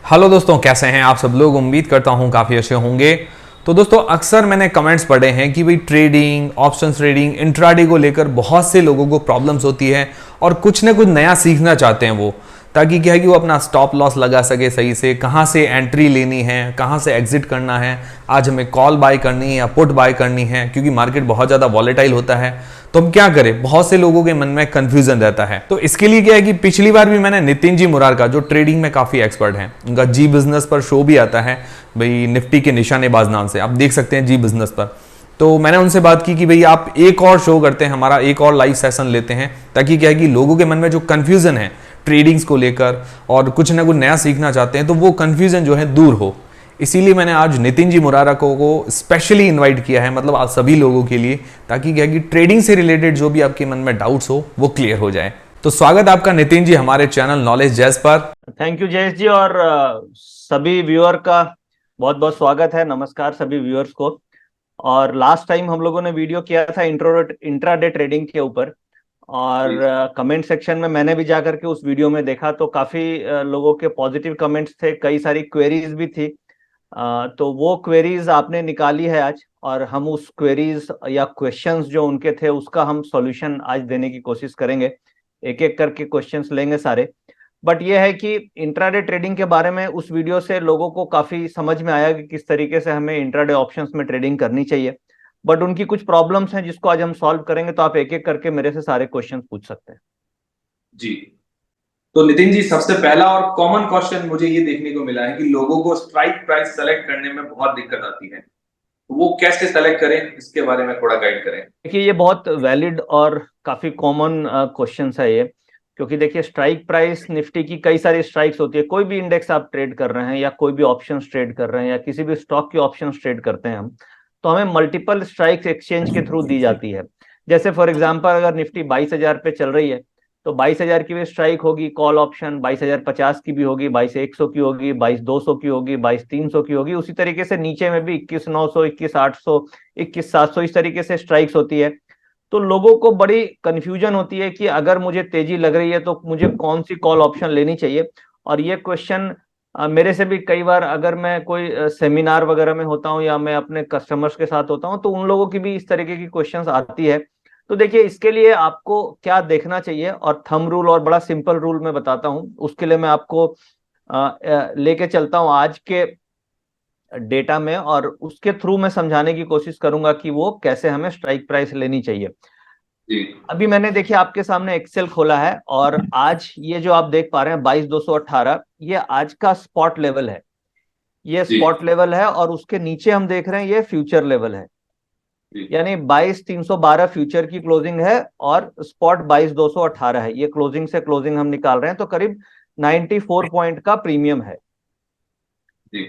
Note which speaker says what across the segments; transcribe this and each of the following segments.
Speaker 1: Hello दोस्तों, कैसे हैं आप सब लोग। उम्मीद करता हूं काफ़ी अच्छे होंगे। तो दोस्तों, अक्सर मैंने कमेंट्स पढ़े हैं कि भाई ट्रेडिंग, ऑप्शंस ट्रेडिंग, इंट्राडे को लेकर बहुत से लोगों को प्रॉब्लम्स होती है और कुछ ना कुछ नया सीखना चाहते हैं वो, ताकि क्या है कि वो अपना स्टॉप लॉस लगा सके सही से, कहाँ से एंट्री लेनी है, कहाँ से एग्जिट करना है, आज हमें कॉल बाय करनी है या पुट बाय करनी है, क्योंकि मार्केट बहुत ज़्यादा वॉलेटाइल होता है। तो हम क्या करें, बहुत से लोगों के मन में कंफ्यूजन रहता है। तो इसके लिए क्या है कि पिछली बार भी मैंने नितिन जी मुरार का, जो ट्रेडिंग में काफ़ी एक्सपर्ट हैं, उनका जी बिजनेस पर शो भी आता है भाई, निफ्टी के निशानेबाज नाम से, आप देख सकते हैं जी बिजनेस पर। तो मैंने उनसे बात की कि भाई आप एक और शो करते हैं, हमारा एक और लाइव सेशन लेते हैं, ताकि क्या है कि लोगों के मन में जो कंफ्यूजन है ट्रेडिंग्स को लेकर और कुछ ना कुछ नया सीखना चाहते हैं, तो वो कंफ्यूजन जो है दूर हो। इसीलिए मैंने आज नितिन जी मुरारा को स्पेशली इनवाइट किया है, मतलब आप सभी लोगों के लिए, ताकि क्या है कि ट्रेडिंग से रिलेटेड जो भी आपके मन में डाउट्स हो वो क्लियर हो जाए। तो स्वागत आपका नितिन जी हमारे चैनल नॉलेज जैस पर।
Speaker 2: थैंक यू जयेश जी। और सभी व्यूअर का बहुत बहुत स्वागत है। नमस्कार सभी व्यूअर्स को। और लास्ट टाइम हम लोगों ने वीडियो किया था इंट्राडे ट्रेडिंग के ऊपर, और कमेंट सेक्शन में मैंने भी जाकर के उस वीडियो में देखा तो काफी लोगों के पॉजिटिव कमेंट्स थे, कई सारी क्वेरीज भी थी। तो वो क्वेरीज आपने निकाली है आज, और हम उस क्वेरीज या क्वेश्चंस जो उनके थे उसका हम सॉल्यूशन आज देने की कोशिश करेंगे। एक एक करके क्वेश्चंस लेंगे सारे। बट ये है कि इंट्राडे ट्रेडिंग के बारे में उस वीडियो से लोगों को काफी समझ में आया कि किस तरीके से हमें इंट्राडे ऑप्शंस में ट्रेडिंग करनी चाहिए। बट उनकी कुछ प्रॉब्लम्स हैं जिसको आज हम सॉल्व करेंगे, तो आप एक एक करके मेरे से सारे क्वेश्चंस पूछ सकते हैं।
Speaker 1: जी, तो नितिन जी, सबसे पहला और कॉमन क्वेश्चन मुझे ये देखने को मिला है कि लोगों को स्ट्राइक प्राइस सेलेक्ट करने में बहुत दिक्कत आती है, वो कैसे सेलेक्ट करें, इसके बारे में थोड़ा गाइड करें।
Speaker 2: देखिए, ये बहुत वैलिड और काफी कॉमन क्वेश्चन है ये। क्योंकि देखिए, स्ट्राइक प्राइस निफ्टी की कई सारी स्ट्राइक्स होती है। कोई भी इंडेक्स आप ट्रेड कर रहे हैं या कोई भी ऑप्शन ट्रेड कर रहे हैं या किसी भी स्टॉक की ऑप्शन ट्रेड करते हैं हम, तो हमें मल्टीपल स्ट्राइक्स एक्सचेंज के थ्रू दी जाती है। जैसे फॉर एग्जाम्पल, अगर निफ्टी 22,000 पे चल रही है तो 22,000 की भी स्ट्राइक होगी कॉल ऑप्शन, 22,050 की भी होगी, 22,100 की होगी, 22,200 की होगी, 22,300 की होगी। उसी तरीके से नीचे में भी 21,900, 21,800, 21,700 इस तरीके से स्ट्राइक्स होती है। तो लोगों को बड़ी कंफ्यूजन होती है कि अगर मुझे तेजी लग रही है तो मुझे कौन सी कॉल ऑप्शन लेनी चाहिए। और ये क्वेश्चन मेरे से भी कई बार, अगर मैं कोई सेमिनार वगैरह में होता हूँ या मैं अपने कस्टमर्स के साथ होता हूँ, तो उन लोगों की भी इस तरीके की क्वेश्चंस आती है। तो देखिए, इसके लिए आपको क्या देखना चाहिए, और थंब रूल और बड़ा सिंपल रूल मैं बताता हूँ। उसके लिए मैं आपको लेके चलता हूँ आज के डेटा में, और उसके थ्रू मैं समझाने की कोशिश करूंगा कि वो कैसे हमें स्ट्राइक प्राइस लेनी चाहिए।
Speaker 1: जी।
Speaker 2: अभी मैंने देखिए आपके सामने एक्सेल खोला है, और आज ये जो आप देख पा रहे हैं 22,218, ये आज का स्पॉट लेवल है। ये
Speaker 1: जी।
Speaker 2: स्पॉट लेवल है, और उसके नीचे हम देख रहे हैं ये फ्यूचर लेवल है।
Speaker 1: जी।
Speaker 2: यानी 22,312 फ्यूचर की क्लोजिंग है, और स्पॉट 22,218 है। ये क्लोजिंग से क्लोजिंग हम निकाल रहे हैं, तो करीब 94 पॉइंट का प्रीमियम है।
Speaker 1: जी।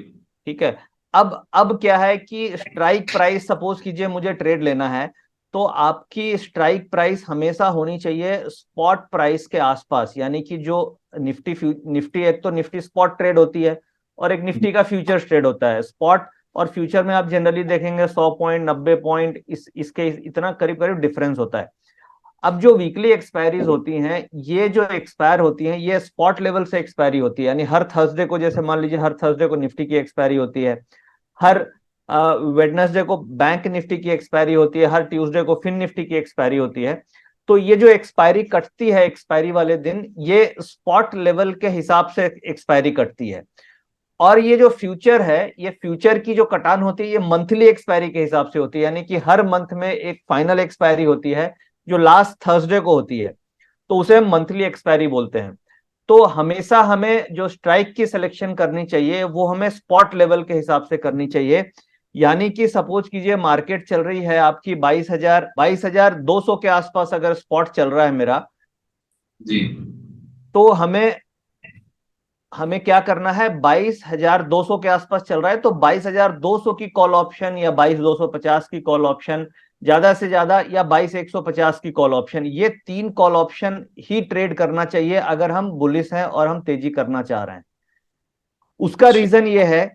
Speaker 2: ठीक है। अब क्या है कि स्ट्राइक प्राइस, सपोज कीजिए मुझे ट्रेड लेना है, तो आपकी स्ट्राइक प्राइस हमेशा होनी चाहिए स्पॉट प्राइस के आसपास। यानी कि जो निफ्टी एक तो निफ्टी स्पॉट ट्रेड होती है, और एक निफ्टी का फ्यूचर ट्रेड होता है। स्पॉट और फ्यूचर में आप जनरली देखेंगे 100 पॉइंट, 90 पॉइंट, इसके इतना करीब करीब डिफरेंस होता है। अब जो वीकली एक्सपायरीज होती हैं, ये जो एक्सपायर होती हैं, ये स्पॉट लेवल से एक्सपायरी होती है। यानी हर थर्सडे को, जैसे मान लीजिए हर थर्सडे को निफ्टी की एक्सपायरी होती है, हर वेडनेसडे को बैंक निफ्टी की एक्सपायरी होती है, हर ट्यूसडे को फिन निफ्टी की एक्सपायरी होती है। तो ये जो एक्सपायरी कटती है एक्सपायरी वाले दिन, ये स्पॉट लेवल के हिसाब से एक्सपायरी कटती है। और ये जो फ्यूचर है, ये फ्यूचर की जो कटान होती है, ये मंथली एक्सपायरी के हिसाब से होती है। यानी कि हर मंथ में एक फाइनल एक्सपायरी होती है जो लास्ट थर्सडे को होती है, तो उसे हम मंथली एक्सपायरी बोलते हैं। तो हमेशा हमें जो स्ट्राइक की सिलेक्शन करनी चाहिए वो हमें स्पॉट लेवल के हिसाब से करनी चाहिए। यानी कि सपोज कीजिए मार्केट चल रही है आपकी 22,200 के आसपास, अगर स्पॉट चल रहा है मेरा,
Speaker 1: जी।
Speaker 2: तो हमें हमें क्या करना है, 22,200 के आसपास चल रहा है तो 22,200 की कॉल ऑप्शन, या 22,250 की कॉल ऑप्शन ज्यादा से ज्यादा, या 22,150 की कॉल ऑप्शन, ये तीन कॉल ऑप्शन ही ट्रेड करना चाहिए अगर हम बुलिश हैं और हम तेजी करना चाह रहे हैं। उसका रीजन ये है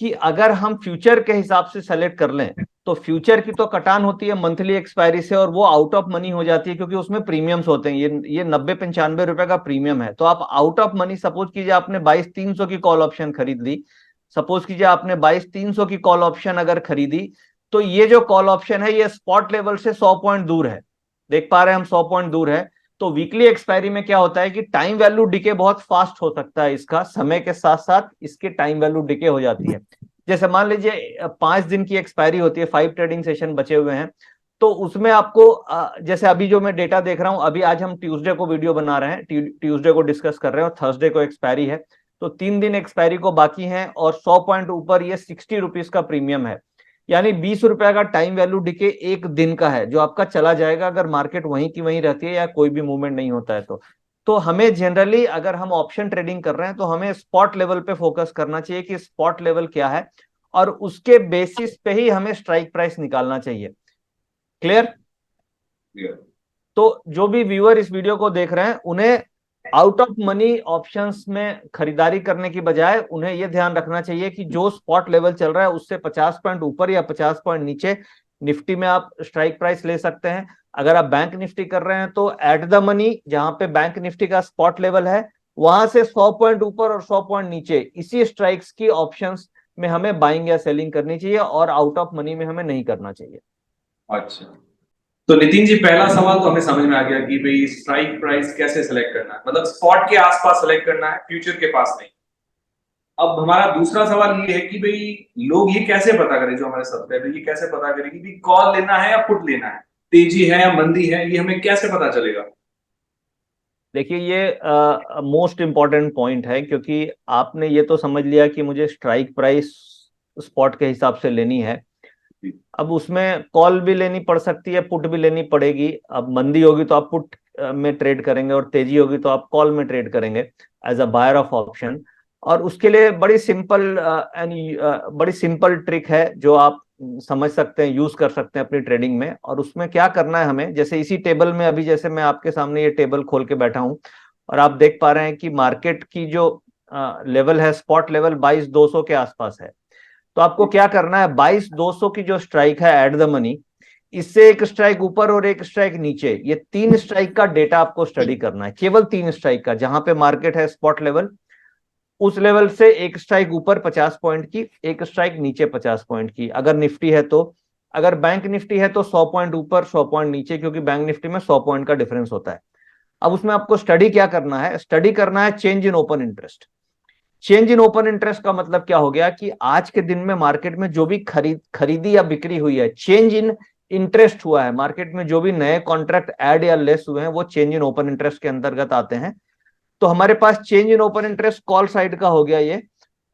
Speaker 2: कि अगर हम फ्यूचर के हिसाब से सेलेक्ट कर लें तो फ्यूचर की तो कटान होती है मंथली एक्सपायरी से, और वो आउट ऑफ मनी हो जाती है क्योंकि उसमें प्रीमियम्स होते हैं। ये 90-95 रुपए का प्रीमियम है। तो आप आउट ऑफ मनी, सपोज कीजिए आपने 22,300 की कॉल ऑप्शन खरीद ली, सपोज कीजिए आपने 22,300 की कॉल ऑप्शन अगर खरीदी, तो ये जो कॉल ऑप्शन है ये स्पॉट लेवल से 100 पॉइंट दूर है, देख पा रहे हैं हम, 100 पॉइंट दूर है। तो वीकली एक्सपायरी में क्या होता है कि टाइम वैल्यू डिके बहुत फास्ट हो सकता है इसका, समय के साथ साथ इसके टाइम वैल्यू डिके हो जाती है। जैसे मान लीजिए 5 दिन की एक्सपायरी होती है, 5 ट्रेडिंग सेशन बचे हुए हैं, तो उसमें आपको जैसे अभी जो मैं डेटा देख रहा हूं, अभी आज हम ट्यूसडे को वीडियो बना रहे हैं, ट्यूसडे को डिस्कस कर रहे हैं और थर्सडे को एक्सपायरी है, तो 3 दिन एक्सपायरी को बाकी हैं और 100 पॉइंट ऊपर ये 60 रुपीज का प्रीमियम है, यानी 20 रुपए का टाइम वैल्यू डिके एक दिन का है जो आपका चला जाएगा अगर मार्केट वहीं की वहीं रहती है या कोई भी मूवमेंट नहीं होता है तो हमें जनरली अगर हम ऑप्शन ट्रेडिंग कर रहे हैं तो हमें स्पॉट लेवल पे फोकस करना चाहिए कि स्पॉट लेवल क्या है, और उसके बेसिस पे ही हमें स्ट्राइक प्राइस निकालना चाहिए। क्लियर? तो जो भी व्यूअर इस वीडियो को देख रहे हैं उन्हें आउट ऑफ मनी ऑप्शंस में खरीदारी करने की बजाय उन्हें यह ध्यान रखना चाहिए कि जो स्पॉट लेवल चल रहा है उससे 50 पॉइंट ऊपर या 50 पॉइंट नीचे निफ्टी में आप स्ट्राइक प्राइस ले सकते हैं। अगर आप बैंक निफ्टी कर रहे हैं तो एट द मनी, जहां पे बैंक निफ्टी का स्पॉट लेवल है, वहां से 100 पॉइंट ऊपर और 100 पॉइंट नीचे इसी स्ट्राइक्स की ऑप्शंस में हमें बाइंग या सेलिंग करनी चाहिए और आउट ऑफ मनी में हमें नहीं करना चाहिए।
Speaker 1: अच्छा, तो नितिन जी पहला सवाल तो हमें समझ में आ गया कि भाई स्ट्राइक प्राइस कैसे सेलेक्ट करना है, मतलब स्पॉट के आसपास सेलेक्ट करना है, फ्यूचर के पास नहीं। अब हमारा दूसरा सवाल ये है कि भाई लोग ये कैसे पता करें, जो हमारे सब्सक्राइबर ये कैसे पता करें कि भाई कॉल लेना है या पुट लेना है, तेजी है या मंदी है, ये हमें कैसे पता चलेगा?
Speaker 2: देखिए ये मोस्ट इंपॉर्टेंट पॉइंट है, क्योंकि आपने ये तो समझ लिया कि मुझे स्ट्राइक प्राइस स्पॉट के हिसाब से लेनी है। अब उसमें कॉल भी लेनी पड़ सकती है, पुट भी लेनी पड़ेगी। अब मंदी होगी तो आप पुट में ट्रेड करेंगे और तेजी होगी तो आप कॉल में ट्रेड करेंगे as a buyer of option. और उसके लिए बड़ी सिंपल ट्रिक है जो आप समझ सकते हैं, यूज कर सकते हैं अपनी ट्रेडिंग में। और उसमें क्या करना है हमें, जैसे इसी टेबल में अभी जैसे मैं आपके सामने ये टेबल खोल के बैठा हूं और आप देख पा रहे हैं कि मार्केट की जो लेवल है, स्पॉट लेवल 22,200 के आसपास है। तो आपको क्या करना है, 22,200 की जो स्ट्राइक है एट द मनी, इससे एक स्ट्राइक ऊपर और एक स्ट्राइक नीचे, ये 3 स्ट्राइक का डेटा आपको स्टडी करना है, केवल 3 स्ट्राइक का। जहां पे मार्केट है स्पॉट लेवल, उस लेवल से एक स्ट्राइक ऊपर 50 पॉइंट की, एक स्ट्राइक नीचे 50 पॉइंट की अगर निफ्टी है तो। अगर बैंक निफ्टी है तो 100 पॉइंट ऊपर 100 पॉइंट नीचे, क्योंकि बैंक निफ्टी में 100 पॉइंट का डिफरेंस होता है। अब उसमें आपको स्टडी क्या करना है, स्टडी करना है change in open interest. Change in open interest का मतलब क्या हो गया कि आज के दिन में मार्केट में जो भी खरीदी या बिक्री हुई है, चेंज इन इंटरेस्ट हुआ है मार्केट में, जो भी नए कॉन्ट्रैक्ट ऐड या लेस हुए हैं वो चेंज इन ओपन इंटरेस्ट के अंतर्गत आते हैं। तो हमारे पास change in open interest call side का हो गया ये,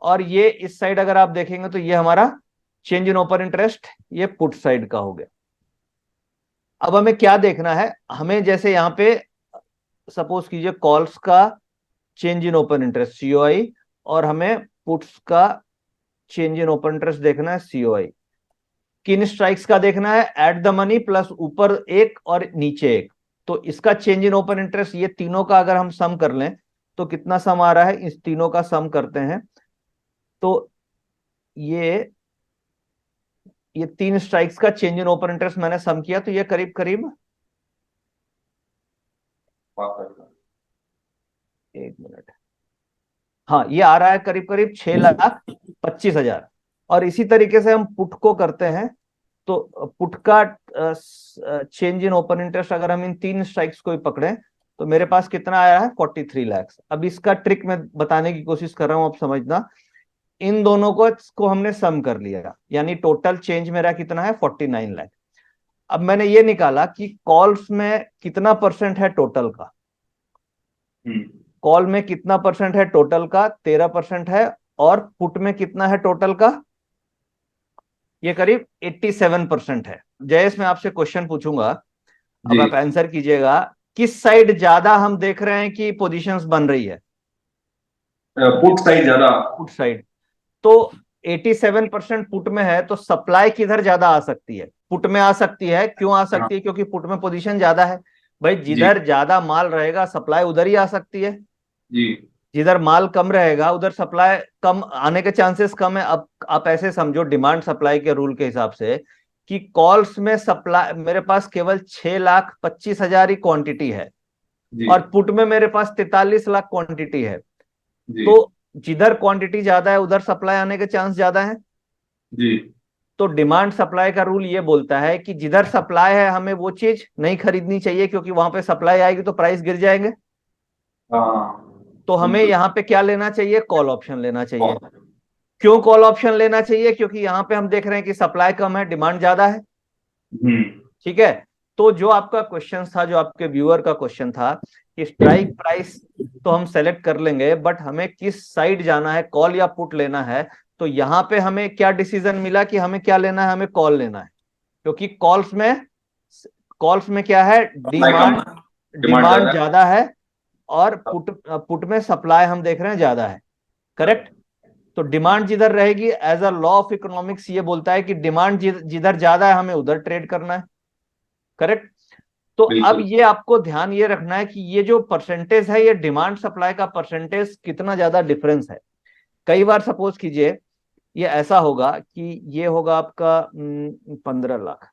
Speaker 2: और ये इस साइड अगर आप देखेंगे तो ये हमारा चेंज इन ओपन इंटरेस्ट ये पुट साइड का हो गया। अब हमें क्या देखना है, हमें जैसे यहाँ पे सपोज कीजिए कॉल्स का change in open interest COI, और हमें पुट्स का चेंज इन ओपन इंटरेस्ट देखना है सीओआई। किन स्ट्राइक्स का देखना है, एट द मनी प्लस ऊपर एक और नीचे एक। तो इसका चेंज इन ओपन इंटरेस्ट, ये तीनों का अगर हम सम कर लें तो कितना सम आ रहा है, इस तीनों का सम करते हैं तो ये 3 स्ट्राइक्स का चेंज इन ओपन इंटरेस्ट मैंने सम किया तो ये करीब करीब, एक मिनट, हाँ ये आ रहा है करीब करीब 6,25,000। और इसी तरीके से हम पुट को करते हैं तो पुट का चेंज इन ओपन इंटरेस्ट अगर हम इन 3 स्ट्राइक्स को ही पकड़े तो मेरे पास कितना आया है, 43 लाख। अब इसका ट्रिक मैं बताने की कोशिश कर रहा हूं, आप समझना। इन दोनों को हमने सम कर लिया, यानी टोटल चेंज मेरा कितना है, 49 लाख। अब मैंने ये निकाला कि कॉल्स में कितना परसेंट है टोटल का, कॉल में कितना परसेंट है टोटल का, 13% है। और पुट में कितना है टोटल का, ये करीब 87% है। जयेश मैं आपसे क्वेश्चन पूछूंगा, अब आप आंसर कीजिएगा, किस साइड ज्यादा हम देख रहे हैं कि पोजीशंस बन रही है?
Speaker 1: पुट साइड ज्यादा।
Speaker 2: Put side. तो 87% पुट में है तो सप्लाई किधर ज्यादा आ सकती है, पुट में आ सकती है। क्यों आ सकती है, क्योंकि पुट में पोजीशन ज्यादा है। भाई जिधर ज्यादा माल रहेगा सप्लाई उधर ही आ सकती है
Speaker 1: जी।
Speaker 2: जिधर माल कम रहेगा उधर सप्लाई कम आने के चांसेस कम है। अब आप ऐसे समझो डिमांड सप्लाई के रूल के हिसाब से कि कॉल्स में सप्लाई मेरे पास केवल 6,25,000 ही क्वांटिटी है
Speaker 3: जी
Speaker 2: और पुट में मेरे पास 43 लाख क्वांटिटी है।
Speaker 3: जी
Speaker 2: तो जिधर क्वांटिटी ज्यादा है उधर सप्लाई आने के चांस ज्यादा है।
Speaker 3: जी।
Speaker 2: तो डिमांड सप्लाई का रूल ये बोलता है कि जिधर सप्लाई है हमें वो चीज नहीं खरीदनी चाहिए, क्योंकि वहां पे सप्लाई आएगी तो प्राइस गिर जाएंगे।
Speaker 3: हाँ
Speaker 2: तो हमें
Speaker 3: बिल्कुल।
Speaker 2: यहाँ पे क्या लेना चाहिए? कॉल ऑप्शन लेना चाहिए।
Speaker 3: और-
Speaker 2: क्यों कॉल ऑप्शन लेना चाहिए? क्योंकि यहाँ पे हम देख रहे हैं कि सप्लाई कम है, डिमांड ज्यादा है।
Speaker 3: हम्म।
Speaker 2: ठीक है। तो जो आपका क्वेश्चन था, जो आपके व्यूअर का क्वेश्चन था कि स्ट्राइक प्राइस तो हम सेलेक्ट कर लेंगे, बट हमें किस साइड जाना है, कॉल या पुट लेना है। तो यहाँ पे हमें क्या डिसीजन मिला कि हमें क्या लेना है? हमें कॉल लेना है, क्योंकि कॉल्स में क्या है?
Speaker 3: सप्लाई कम
Speaker 2: डिमांड
Speaker 3: है, डिमांड
Speaker 2: डिमांड
Speaker 3: ज्यादा है।
Speaker 2: ज्यादा है और पुट में सप्लाई हम देख रहे हैं ज्यादा है। करेक्ट। तो डिमांड जिधर रहेगी, as a law of economics ये बोलता है कि डिमांड जिधर ज्यादा है हमें उधर ट्रेड करना है। करेक्ट। तो अब
Speaker 3: बिल्कुल।
Speaker 2: ये आपको ध्यान ये रखना है कि ये जो परसेंटेज है, ये डिमांड सप्लाई का परसेंटेज कितना ज्यादा डिफरेंस है। कई बार सपोज कीजिए ये ऐसा होगा कि ये होगा आपका 15 लाख,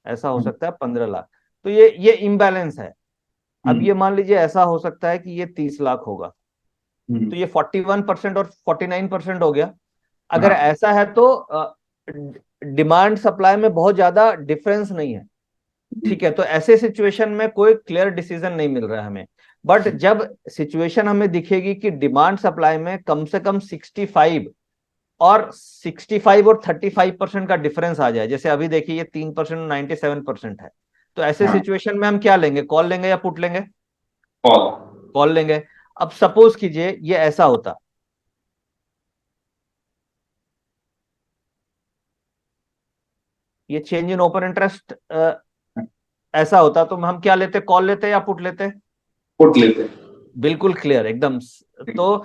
Speaker 2: ऐसा हो सकता है 15 लाख। तो ये इम्बैलेंस है। अब ये
Speaker 3: हम्म
Speaker 2: मान लीजिए ऐसा हो सकता है कि ये 30 लाख होगा।
Speaker 3: हम्म।
Speaker 2: तो ये 41% और 49% हो गया। अगर
Speaker 3: हाँ
Speaker 2: ऐसा है तो डिमांड सप्लाई में बहुत ज्यादा डिफरेंस नहीं है।
Speaker 3: जी
Speaker 2: ठीक है। तो ऐसे सिचुएशन में कोई क्लियर डिसीजन नहीं मिल रहा है हमें। बट जब सिचुएशन हमें दिखेगी कि डिमांड सप्लाई में कम से कम 65 और 35% का डिफरेंस आ जाए, जैसे अभी देखिए ये 3% 97% है, तो ऐसे
Speaker 3: हाँ।
Speaker 2: सिचुएशन में हम क्या लेंगे? कॉल लेंगे या पुट लेंगे?
Speaker 3: कॉल।
Speaker 2: कॉल लेंगे। अब सपोज कीजिए ये ऐसा होता, ये चेंज इन ओपन इंटरेस्ट ऐसा होता, तो हम क्या लेते? कॉल लेते या पुट लेते?
Speaker 3: पुट लेते हैं।
Speaker 2: बिल्कुल क्लियर एकदम। तो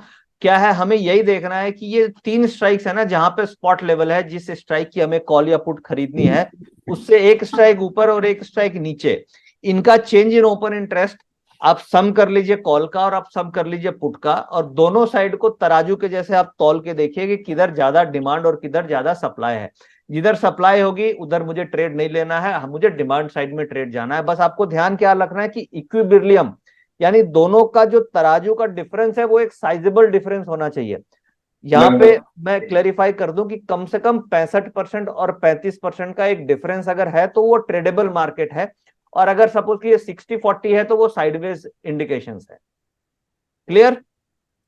Speaker 2: क्या है, हमें यही देखना है कि ये 3 स्ट्राइक्स है ना, जहां पे स्पॉट लेवल है, जिस स्ट्राइक की हमें कॉल या पुट खरीदनी है, उससे एक स्ट्राइक ऊपर और एक स्ट्राइक नीचे, इनका चेंज इन ओपन इंटरेस्ट आप सम कर लीजिए कॉल का और आप सम कर लीजिए पुट का, और दोनों साइड को तराजू के जैसे आप तौल के देखिए कि किधर ज्यादा डिमांड और किधर ज्यादा सप्लाई है। जिधर सप्लाई होगी उधर मुझे ट्रेड नहीं लेना है, मुझे डिमांड साइड में ट्रेड जाना है। बस आपको ध्यान क्या रखना है कि इक्विबिलियम, यानी दोनों का जो तराजू का डिफरेंस है वो एक साइजेबल डिफरेंस होना चाहिए। यहाँ पे
Speaker 3: लगभग।
Speaker 2: मैं क्लेरिफाई कर दूं कि कम से कम 65% और 35% का एक डिफरेंस अगर है तो वो ट्रेडेबल मार्केट है, और अगर सपोज कि ये 60-40 है तो वो साइडवेज इंडिकेशन है। क्लियर।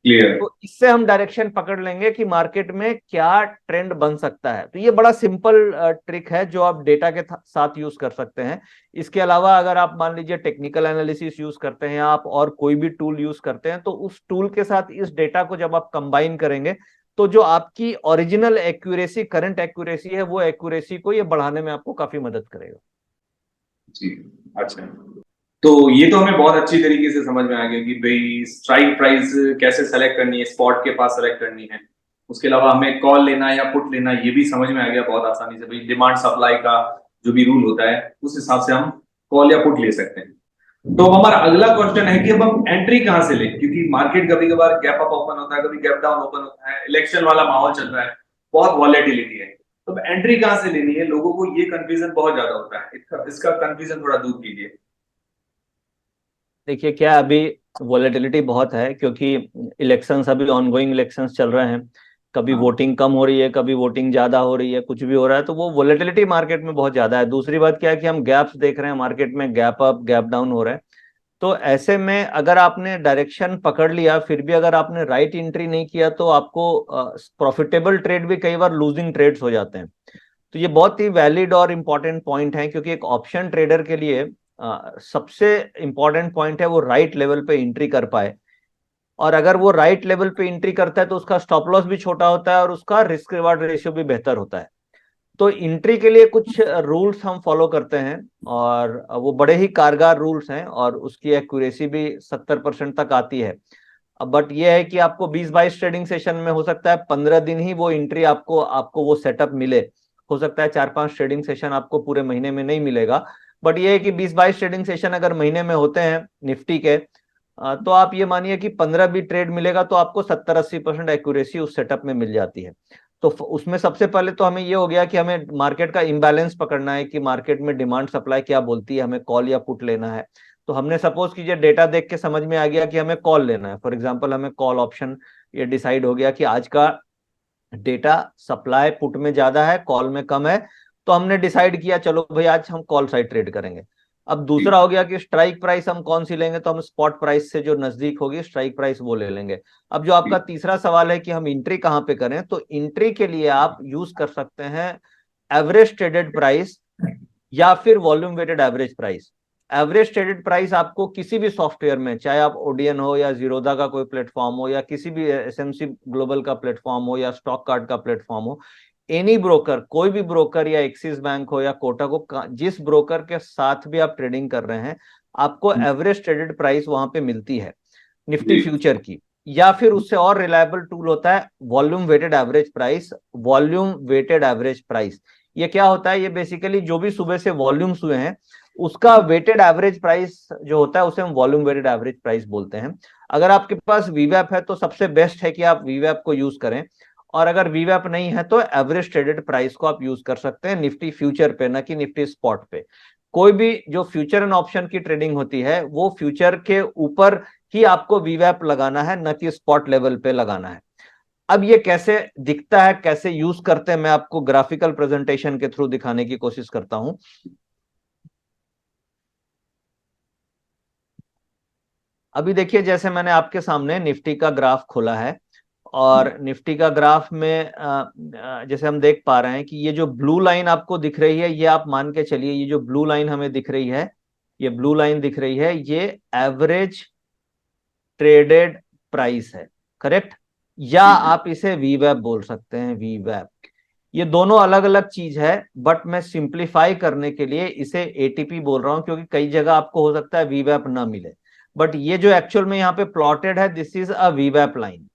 Speaker 3: क्लियर।
Speaker 2: तो इससे हम डायरेक्शन पकड़ लेंगे कि मार्केट में क्या ट्रेंड बन सकता है। तो ये बड़ा सिंपल ट्रिक है जो आप डेटा के साथ यूज कर सकते हैं। इसके अलावा अगर आप मान लीजिए टेक्निकल एनालिसिस यूज करते हैं या आप और कोई भी टूल यूज करते हैं, तो उस टूल के साथ इस डेटा को जब आप कंबाइन करेंगे तो जो आपकी ओरिजिनल एक्यूरेसी, करंट एक्यूरेसी है, वो एक्यूरेसी को ये बढ़ाने में आपको काफी मदद करेगा।
Speaker 3: जी। अच्छा, तो ये तो हमें बहुत अच्छी तरीके से समझ में आ गया कि भाई स्ट्राइक प्राइस कैसे सेलेक्ट करनी है, स्पॉट के पास सेलेक्ट करनी है। उसके अलावा हमें कॉल लेना है या पुट लेना है, ये भी समझ में आ गया बहुत आसानी से। भाई डिमांड सप्लाई का जो भी रूल होता है उस हिसाब से हम कॉल या पुट ले सकते हैं। तो अब हमारा अगला क्वेश्चन है कि अब हम एंट्री कहाँ से लें, क्योंकि मार्केट कभी कभार गैप अप ओपन होता है, कभी गैप डाउन ओपन होता है, इलेक्शन वाला माहौल चल रहा है, बहुत वॉलेटिलिटी है। तो अब एंट्री कहाँ से लेनी है, लोगों को ये कंफ्यूजन बहुत ज्यादा होता है, इसका कंफ्यूजन थोड़ा दूर कीजिए।
Speaker 2: देखिए क्या, अभी वॉलेटिलिटी बहुत है क्योंकि इलेक्शंस, अभी ऑनगोइंग इलेक्शंस चल रहे हैं। कभी
Speaker 3: हाँ
Speaker 2: वोटिंग कम हो रही है, कभी वोटिंग ज्यादा हो रही है, कुछ भी हो रहा है, तो वो वॉलेटिलिटी मार्केट में बहुत ज्यादा है। दूसरी बात क्या है कि हम गैप्स देख रहे हैं मार्केट में, गैप अप गैप डाउन हो रहा है। तो ऐसे में अगर आपने डायरेक्शन पकड़ लिया फिर भी अगर आपने राइट एंट्री नहीं किया तो आपको प्रॉफिटेबल ट्रेड भी कई बार लूजिंग ट्रेड्स हो जाते हैं। तो ये बहुत ही वैलिड और इम्पोर्टेंट पॉइंट है, क्योंकि एक ऑप्शन ट्रेडर के लिए सबसे इंपॉर्टेंट पॉइंट है वो राइट लेवल पे एंट्री कर पाए। और अगर वो राइट लेवल पे एंट्री करता है तो उसका स्टॉप लॉस भी छोटा होता है और उसका रिस्क रिवार्ड रेशियो भी बेहतर होता है। तो एंट्री के लिए कुछ रूल्स हम फॉलो करते हैं, और वो बड़े ही कारगर रूल्स हैं, और उसकी एक्यूरेसी भी 70% तक आती है। अब बट ये है कि आपको 20-22 ट्रेडिंग सेशन में हो सकता है 15 दिन ही वो एंट्री आपको आपको वो सेटअप मिले। हो सकता है 4-5 ट्रेडिंग सेशन आपको पूरे महीने में नहीं मिलेगा। बट ये है कि 20-22 ट्रेडिंग सेशन अगर महीने में होते हैं निफ्टी के, तो आप ये मानिए कि 15 भी ट्रेड मिलेगा तो आपको 70-80% एक्यूरेसी उस सेटअप में मिल जाती है। तो उसमें सबसे पहले तो हमें ये हो गया कि हमें मार्केट का इम्बैलेंस पकड़ना है कि मार्केट में डिमांड सप्लाई क्या बोलती है, हमें कॉल या पुट लेना है। तो हमने सपोज कीजिए डेटा देख के समझ में आ गया कि हमें कॉल लेना है, फॉर एग्जांपल हमें कॉल ऑप्शन, ये डिसाइड हो गया कि आज का डेटा सप्लाई पुट में ज्यादा है, कॉल में कम है, तो हमने डिसाइड किया चलो भाई आज हम कॉल साइड ट्रेड करेंगे। अब दूसरा हो गया कि स्ट्राइक प्राइस हम कौन सी लेंगे, तो हम स्पॉट प्राइस से जो नजदीक होगी स्ट्राइक प्राइस वो ले लेंगे। अब जो आपका तीसरा सवाल है कि हम एंट्री कहां पे करें, तो एंट्री के लिए आप यूज कर सकते हैं एवरेज ट्रेडेड प्राइस या फिर volume weighted average price. Average traded price आपको किसी भी सॉफ्टवेयर में, चाहे आप ओडियन हो या जीरोधा का कोई प्लेटफॉर्म हो या किसी भी एसएमसी ग्लोबल का प्लेटफॉर्म हो या स्टॉक कार्ड का प्लेटफॉर्म हो, एनी ब्रोकर, कोई भी ब्रोकर या एक्सिस बैंक हो या कोटक हो, जिस ब्रोकर के साथ भी आप ट्रेडिंग कर रहे हैं, आपको एवरेज ट्रेडेड प्राइस वहां पे मिलती है निफ्टी फ्यूचर की। या फिर उससे और रिलायबल टूल होता है volume weighted average price. Volume weighted average price ये क्या होता है, ये बेसिकली जो भी सुबह से वॉल्यूम्स हुए हैं उसका वेटेड एवरेज प्राइस जो होता है उसे हम वॉल्यूम वेटेड एवरेज प्राइस बोलते हैं। अगर आपके पास वीवैप है तो सबसे बेस्ट है कि आप वीवैप को यूज करें, और अगर वीवैप नहीं है तो एवरेज ट्रेडेड प्राइस को आप यूज कर सकते हैं निफ्टी फ्यूचर पे, ना कि निफ्टी स्पॉट पे। कोई भी जो फ्यूचर एंड ऑप्शन की ट्रेडिंग होती है वो फ्यूचर के ऊपर ही आपको वीवैप लगाना है, न कि स्पॉट लेवल पे लगाना है। अब ये कैसे दिखता है, कैसे यूज करते हैं, मैं आपको ग्राफिकल प्रेजेंटेशन के थ्रू दिखाने की कोशिश करता हूं। अभी देखिए जैसे मैंने आपके सामने निफ्टी का ग्राफ खोला है, और निफ्टी का ग्राफ में जैसे हम देख पा रहे हैं कि ये जो ब्लू लाइन आपको दिख रही है, ये आप मान के चलिए ये जो ब्लू लाइन हमें दिख रही है, ये ब्लू लाइन दिख रही है, ये एवरेज ट्रेडेड प्राइस है, करेक्ट। या आप इसे वीवैप बोल सकते हैं, वीवैप। ये दोनों अलग अलग चीज है, बट मैं सिंप्लीफाई करने के लिए इसे एटीपी बोल रहा हूं, क्योंकि कई जगह आपको हो सकता है वीवैप ना मिले। बट ये जो एक्चुअल में यहाँ पे प्लॉटेड है, दिस इज अ वीवैप लाइन।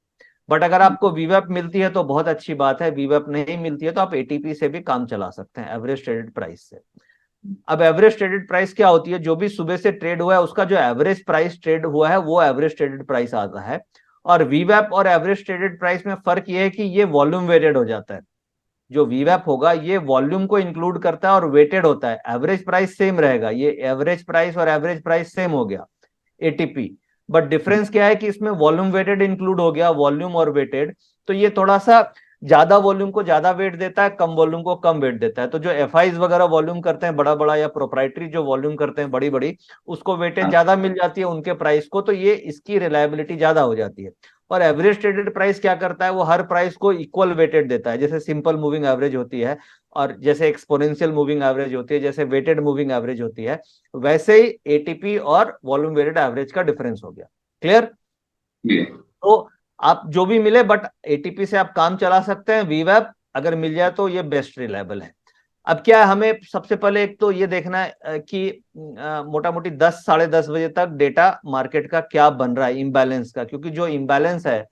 Speaker 2: बट अगर आपको वीवैप मिलती है तो बहुत अच्छी बात है, वीवैप नहीं मिलती है तो आप एटीपी से भी काम चला सकते हैं, एवरेज ट्रेडेड प्राइस से। अब एवरेज ट्रेडेड प्राइस क्या होती है, जो भी सुबह से ट्रेड हुआ है उसका जो एवरेज प्राइस ट्रेड हुआ है वो एवरेज ट्रेडेड प्राइस आता है। और वीवैप और एवरेज ट्रेडेड प्राइस में फर्क ये है कि ये वॉल्यूम वेटेड हो जाता है। जो वीवैप होगा ये वॉल्यूम को इंक्लूड करता है और वेटेड होता है, एवरेज प्राइस सेम रहेगा, ये एवरेज प्राइस और एवरेज प्राइस सेम हो गया एटीपी। बट डिफरेंस क्या है कि इसमें वॉल्यूम वेटेड इंक्लूड हो गया, वॉल्यूम और वेटेड। तो ये थोड़ा सा ज्यादा वॉल्यूम को ज्यादा वेट देता है, कम वॉल्यूम को कम वेट देता है। तो जो एफआईज वगैरह वॉल्यूम करते हैं बड़ा बड़ा, या प्रोप्राइटरी जो वॉल्यूम करते हैं बड़ी बड़ी, उसको वेटेज ज्यादा मिल जाती है उनके प्राइस को, तो ये इसकी रिलायबिलिटी ज्यादा हो जाती है। और एवरेज ट्रेडेड प्राइस क्या करता है, वो हर प्राइस को इक्वल वेटेड देता है, जैसे सिंपल मूविंग एवरेज होती है और जैसे एक्सपोनेंशियल मूविंग एवरेज होती है, जैसे वेटेड मूविंग एवरेज होती है, वैसे ही एटीपी और वॉल्यूम वेटेड एवरेज का डिफरेंस हो गया। क्लियर? तो आप जो भी मिले, बट एटीपी से आप काम चला सकते हैं, वीवैप अगर मिल जाए तो ये बेस्ट रिलायबल है। अब क्या है, हमें सबसे पहले एक तो ये देखना है कि मोटा मोटी 10 साढ़े 10 बजे तक डेटा मार्केट का क्या बन रहा है इम्बैलेंस का, क्योंकि जो इम्बैलेंस है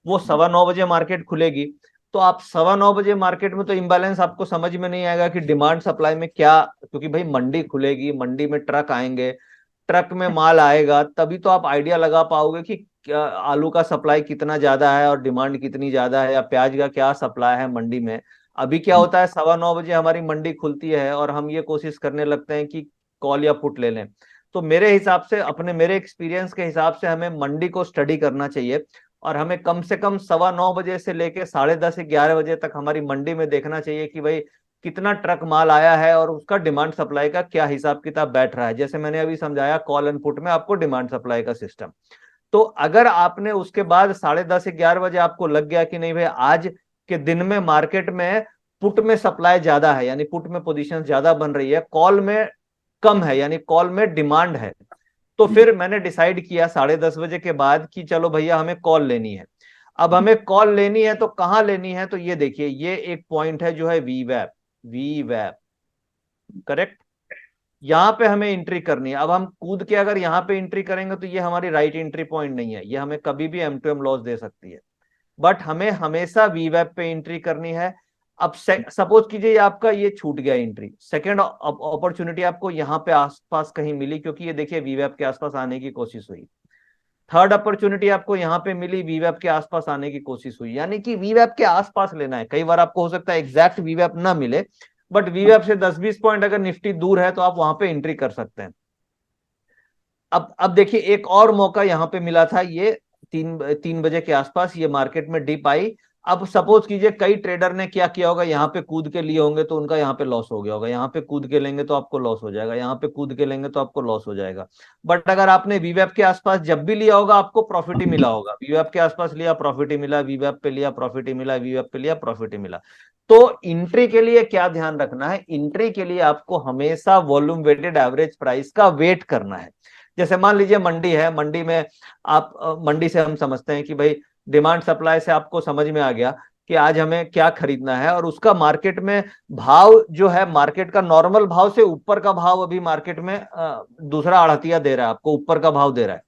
Speaker 2: वो 9:15 बजे मार्केट खुलेगी। तो आप 9:15 बजे मार्केट में तो इम्बैलेंस आपको समझ में नहीं आएगा कि डिमांड सप्लाई में क्या, क्योंकि भाई मंडी खुलेगी, मंडी में ट्रक आएंगे, ट्रक में माल आएगा, तभी तो आप आइडिया लगा पाओगे कि आलू का सप्लाई कितना ज्यादा है और डिमांड कितनी ज्यादा है, या प्याज का क्या सप्लाई है मंडी में। अभी क्या होता है, 9:15 बजे हमारी मंडी खुलती है और हम ये कोशिश करने लगते हैं कि कॉल या पुट ले लें। तो मेरे हिसाब से, मेरे एक्सपीरियंस के हिसाब से हमें मंडी को स्टडी करना चाहिए, और हमें कम से कम 9:15 बजे से लेके 10:30 11 बजे तक हमारी मंडी में देखना चाहिए कि भाई कितना ट्रक माल आया है और उसका डिमांड सप्लाई का क्या हिसाब किताब बैठ रहा है। जैसे मैंने अभी समझाया कॉल एंड पुट में आपको डिमांड सप्लाई का सिस्टम। तो अगर आपने उसके बाद 10:30 11 बजे आपको लग गया कि नहीं भाई आज के दिन में मार्केट में पुट में सप्लाई ज्यादा है, यानी पुट में पोजीशन ज्यादा बन रही है, कॉल में कम है, यानी कॉल में डिमांड है, तो फिर मैंने डिसाइड किया 10:30 बजे के बाद कि चलो भैया हमें कॉल लेनी है। अब हमें कॉल लेनी है तो कहां लेनी है, तो ये देखिए ये एक पॉइंट है जो है वीवैप, वीवैप, करेक्ट। यहां पे हमें एंट्री करनी है। अब हम कूद के अगर यहां पे एंट्री करेंगे तो ये हमारी राइट एंट्री पॉइंट नहीं है, ये हमें कभी भी M2M लॉस दे सकती है, बट हमें हमेशा वीवैप पे एंट्री करनी है। अब सपोज कीजिए आपका ये छूट गया एंट्री, सेकेंड अपॉर्चुनिटी आपको यहाँ पे आसपास कहीं मिली, क्योंकि ये देखिए वीवैप के आसपास आने की कोशिश हुई, थर्ड अपॉर्चुनिटी आपको यहाँ पे मिली, वीवैप के आसपास आने की कोशिश हुई, यानी कि वीवैप के आसपास लेना है। कई बार आपको हो सकता है एग्जैक्ट वीवैप ना मिले, बट वीवैप से 10-20 पॉइंट अगर निफ्टी दूर है तो आप वहां पे एंट्री कर सकते हैं। अब देखिए एक और मौका यहाँ पे मिला था, ये 3 बजे के आसपास ये मार्केट में डिप आई। अब सपोज कीजिए कई ट्रेडर ने क्या किया होगा, यहाँ पे कूद के लिए होंगे तो उनका यहाँ पे लॉस हो गया होगा, यहाँ पे कूद के लेंगे तो आपको लॉस हो जाएगा, यहाँ पे कूद के लेंगे तो आपको लॉस हो जाएगा। बट अगर आपने वीवैप के आसपास जब भी लिया होगा आपको प्रॉफिट ही मिला होगा। वीवैप के आसपास लिया प्रॉफिट ही मिला, वीवैप पे लिया प्रॉफिट ही मिला, वीवैप पे लिया प्रॉफिट ही मिला। तो इंट्री के लिए क्या ध्यान रखना है, इंट्री के लिए आपको हमेशा वॉल्यूम वेटेड एवरेज प्राइस का वेट करना है। जैसे मान लीजिए मंडी है, मंडी में आप मंडी से हम समझते हैं कि भाई डिमांड सप्लाई से आपको समझ में आ गया कि आज हमें क्या खरीदना है, और उसका मार्केट में भाव जो है, मार्केट का नॉर्मल भाव से ऊपर का भाव अभी मार्केट में दूसरा आढ़तिया दे रहा है, आपको ऊपर का भाव दे रहा है।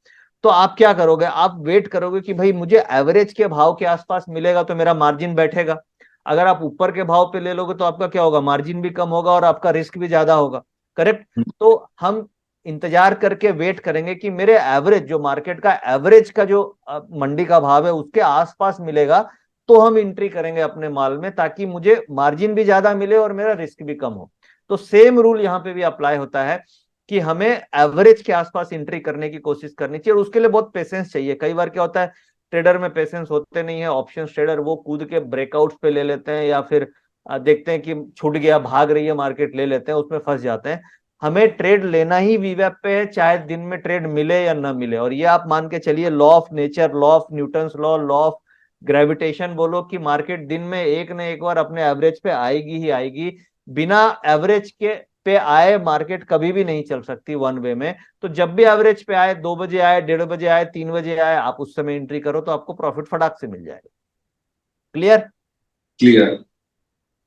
Speaker 2: तो आप क्या करोगे, आप वेट करोगे कि भाई मुझे एवरेज के भाव के आसपास मिलेगा तो मेरा मार्जिन बैठेगा। अगर आप ऊपर के भाव पे ले लोगे तो आपका क्या होगा, मार्जिन भी कम होगा और आपका रिस्क भी ज्यादा होगा। करेक्ट। तो हम इंतजार करके वेट करेंगे कि मेरे एवरेज, जो मार्केट का एवरेज का जो मंडी का भाव है उसके आसपास मिलेगा तो हम एंट्री करेंगे अपने माल में, ताकि मुझे मार्जिन भी ज्यादा मिले और मेरा रिस्क भी कम हो। तो सेम रूल यहाँ पे भी अप्लाई होता है कि हमें एवरेज के आसपास एंट्री करने की कोशिश करनी चाहिए, और उसके लिए बहुत पेशेंस चाहिए। कई बार क्या होता है, ट्रेडर में पेशेंस होते नहीं है, ऑप्शन ट्रेडर वो कूद के ब्रेकआउट्स पे ले लेते हैं, या फिर देखते हैं कि छूट गया, भाग रही है मार्केट, ले लेते हैं, उसमें फंस जाते हैं। हमें ट्रेड लेना ही वीवैप पे है, चाहे दिन में ट्रेड मिले या ना मिले। और ये आप मान के चलिए, law of nature, law of Newton's law, law of gravitation बोलो, कि मार्केट दिन में एक न एक बार अपने एवरेज पे आएगी ही आएगी। बिना एवरेज के पे आए मार्केट कभी भी नहीं चल सकती वन वे में। तो जब भी एवरेज पे आए, 2 बजे आए, 1:30 बजे आए, 3 बजे आए, आप उस समय एंट्री करो तो आपको प्रॉफिट फटाक से मिल जाएगा। क्लियर?
Speaker 3: क्लियर,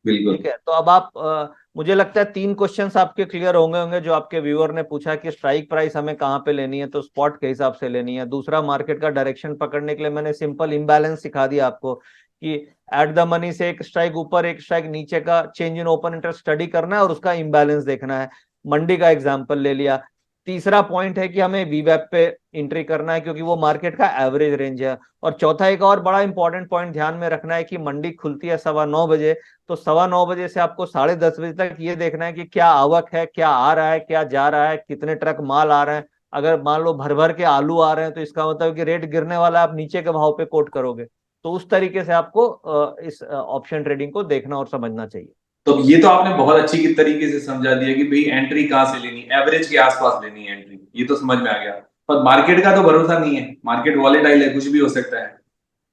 Speaker 3: बिल्कुल।
Speaker 2: ठीक है। तो अब आप मुझे लगता है 3 क्वेश्चंस आपके क्लियर होंगे जो आपके व्यूअर ने पूछा कि स्ट्राइक प्राइस हमें कहाँ पे लेनी है, तो स्पॉट के हिसाब से लेनी है। दूसरा, मार्केट का डायरेक्शन पकड़ने के लिए मैंने सिंपल इम्बैलेंस सिखा दिया आपको कि एट द मनी से एक स्ट्राइक ऊपर एक स्ट्राइक नीचे का change in open interest study करना है और उसका इम्बैलेंस देखना है। मंडी का एग्जाम्पल ले लिया। तीसरा पॉइंट है कि हमें वीवैप पे एंट्री करना है क्योंकि वो मार्केट का एवरेज रेंज है। और चौथा, एक और बड़ा इंपॉर्टेंट पॉइंट ध्यान में रखना है कि मंडी खुलती है 9:15 बजे, तो 9:15 बजे से आपको 10:30 बजे तक ये देखना है कि क्या आवक है, क्या आ रहा है, क्या जा रहा है, कितने ट्रक माल आ रहे हैं। अगर मान लो भर भर के आलू आ रहे हैं तो इसका मतलब कि रेट गिरने वाला है, आप नीचे के भाव पे कोट करोगे। तो उस तरीके से आपको इस ऑप्शन ट्रेडिंग को देखना और समझना चाहिए।
Speaker 3: तो ये तो आपने बहुत अच्छी तरीके से समझा दिया कि भाई एंट्री कहाँ से लेनी, एवरेज के आसपास लेनी है एंट्री, ये तो समझ में आ गया। पर मार्केट का तो भरोसा नहीं है, मार्केट वॉलेटाइल है, कुछ भी हो सकता है।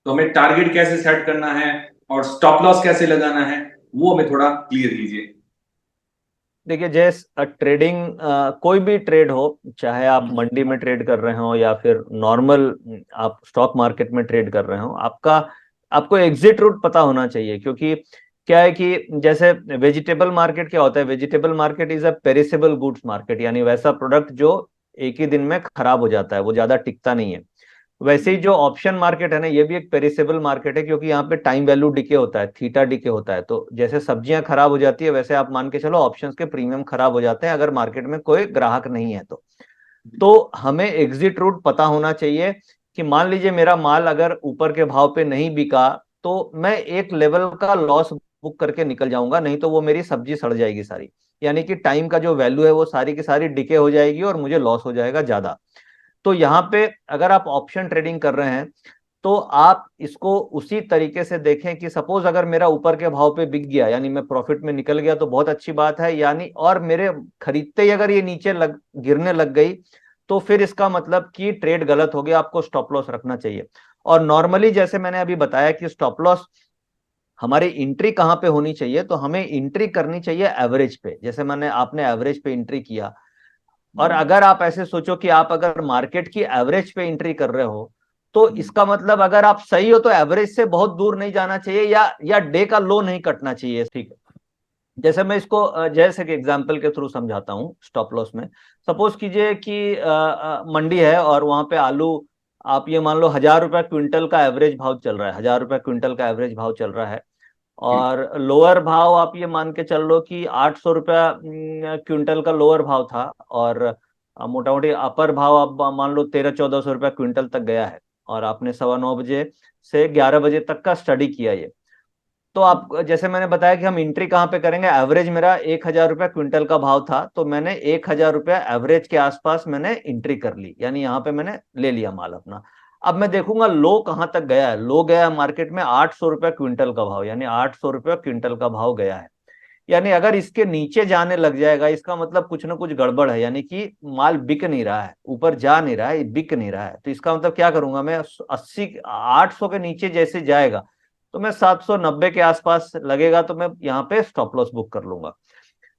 Speaker 3: तो हमें टारगेट कैसे सेट करना है और स्टॉप लॉस कैसे लगाना है, वो हमें थोड़ा क्लियर कीजिए।
Speaker 2: देखिए, जैसे ट्रेडिंग, कोई भी ट्रेड हो, चाहे आप मंडी में ट्रेड कर रहे हो या फिर नॉर्मल आप स्टॉक मार्केट में ट्रेड कर रहे हो, आपको एग्जिट रूट पता होना चाहिए। क्योंकि क्या है कि जैसे वेजिटेबल मार्केट क्या होता है, vegetable market is a perishable goods market, यानी वैसा प्रोडक्ट जो एक ही दिन में खराब हो जाता है, वो ज्यादा टिकता नहीं है। वैसे ही जो ऑप्शन मार्केट है ना, ये भी एक पेरिसेबल मार्केट है, क्योंकि यहाँ पे टाइम वैल्यू डिके होता है, थीटा डिके होता है। तो जैसे सब्जियां खराब हो जाती है, वैसे आप मान के चलो ऑप्शंस के प्रीमियम खराब हो जाते हैं अगर मार्केट में कोई ग्राहक नहीं है तो हमें एग्जिट रूट पता होना चाहिए कि मान लीजिए मेरा माल अगर ऊपर के भाव पे नहीं बिका तो मैं एक लेवल का लॉस बुक करके निकल जाऊंगा, नहीं तो वो मेरी सब्जी सड़ जाएगी सारी। यानी कि टाइम का जो वैल्यू है वो सारी की सारी डिके हो जाएगी और मुझे लॉस हो जाएगा ज्यादा। तो यहाँ पे अगर आप ऑप्शन ट्रेडिंग कर रहे हैं तो आप इसको उसी तरीके से देखें कि सपोज अगर मेरा ऊपर के भाव पे बिक गया, यानी मैं प्रॉफिट में निकल गया, तो बहुत अच्छी बात है। यानी और मेरे खरीदते ही अगर ये नीचे गिरने लग गई तो फिर इसका मतलब कि ट्रेड गलत हो गया, आपको स्टॉप लॉस रखना चाहिए। और नॉर्मली जैसे मैंने अभी बताया कि स्टॉप लॉस हमारी एंट्री कहाँ पे होनी चाहिए, तो हमें एंट्री करनी चाहिए एवरेज पे। जैसे आपने एवरेज पे एंट्री किया, और अगर आप ऐसे सोचो कि आप अगर मार्केट की एवरेज पे एंट्री कर रहे हो तो इसका मतलब अगर आप सही हो तो एवरेज से बहुत दूर नहीं जाना चाहिए, या डे का लो नहीं कटना चाहिए। ठीक है। जैसे मैं इसको जैसे कि एग्जांपल के थ्रू समझाता हूँ स्टॉप लॉस में। सपोज कीजिए कि मंडी है और वहां पे आलू, आप ये मान लो 1,000 रुपए क्विंटल का एवरेज भाव चल रहा है, 1,000 रुपए क्विंटल का एवरेज भाव चल रहा है। और लोअर भाव आप ये मान के चल लो कि 800 रुपया क्विंटल का लोअर भाव था, और मोटा मोटी अपर भाव आप मान लो 1300-1400 रुपया क्विंटल तक गया है, और आपने 9:15 बजे से 11 बजे तक का स्टडी किया ये। तो आप जैसे मैंने बताया कि हम एंट्री कहाँ पे करेंगे, एवरेज मेरा 1000 रुपया क्विंटल का भाव था, तो मैंने 1000 रुपया एवरेज के आसपास मैंने एंट्री कर ली, यानी यहाँ पे मैंने ले लिया माल अपना। अब मैं देखूंगा लो कहाँ तक गया है। लो गया है मार्केट में 800 रुपया क्विंटल का भाव, यानी 800 रुपया क्विंटल का भाव गया है। यानी अगर इसके नीचे जाने लग जाएगा, इसका मतलब कुछ ना कुछ गड़बड़ है, यानी कि माल बिक नहीं रहा है, ऊपर जा नहीं रहा है, बिक नहीं रहा है। तो इसका मतलब क्या करूंगा मैं, 800 के नीचे जैसे जाएगा तो मैं 790 के आसपास लगेगा तो मैं यहाँ पे स्टॉप लॉस बुक कर लूंगा।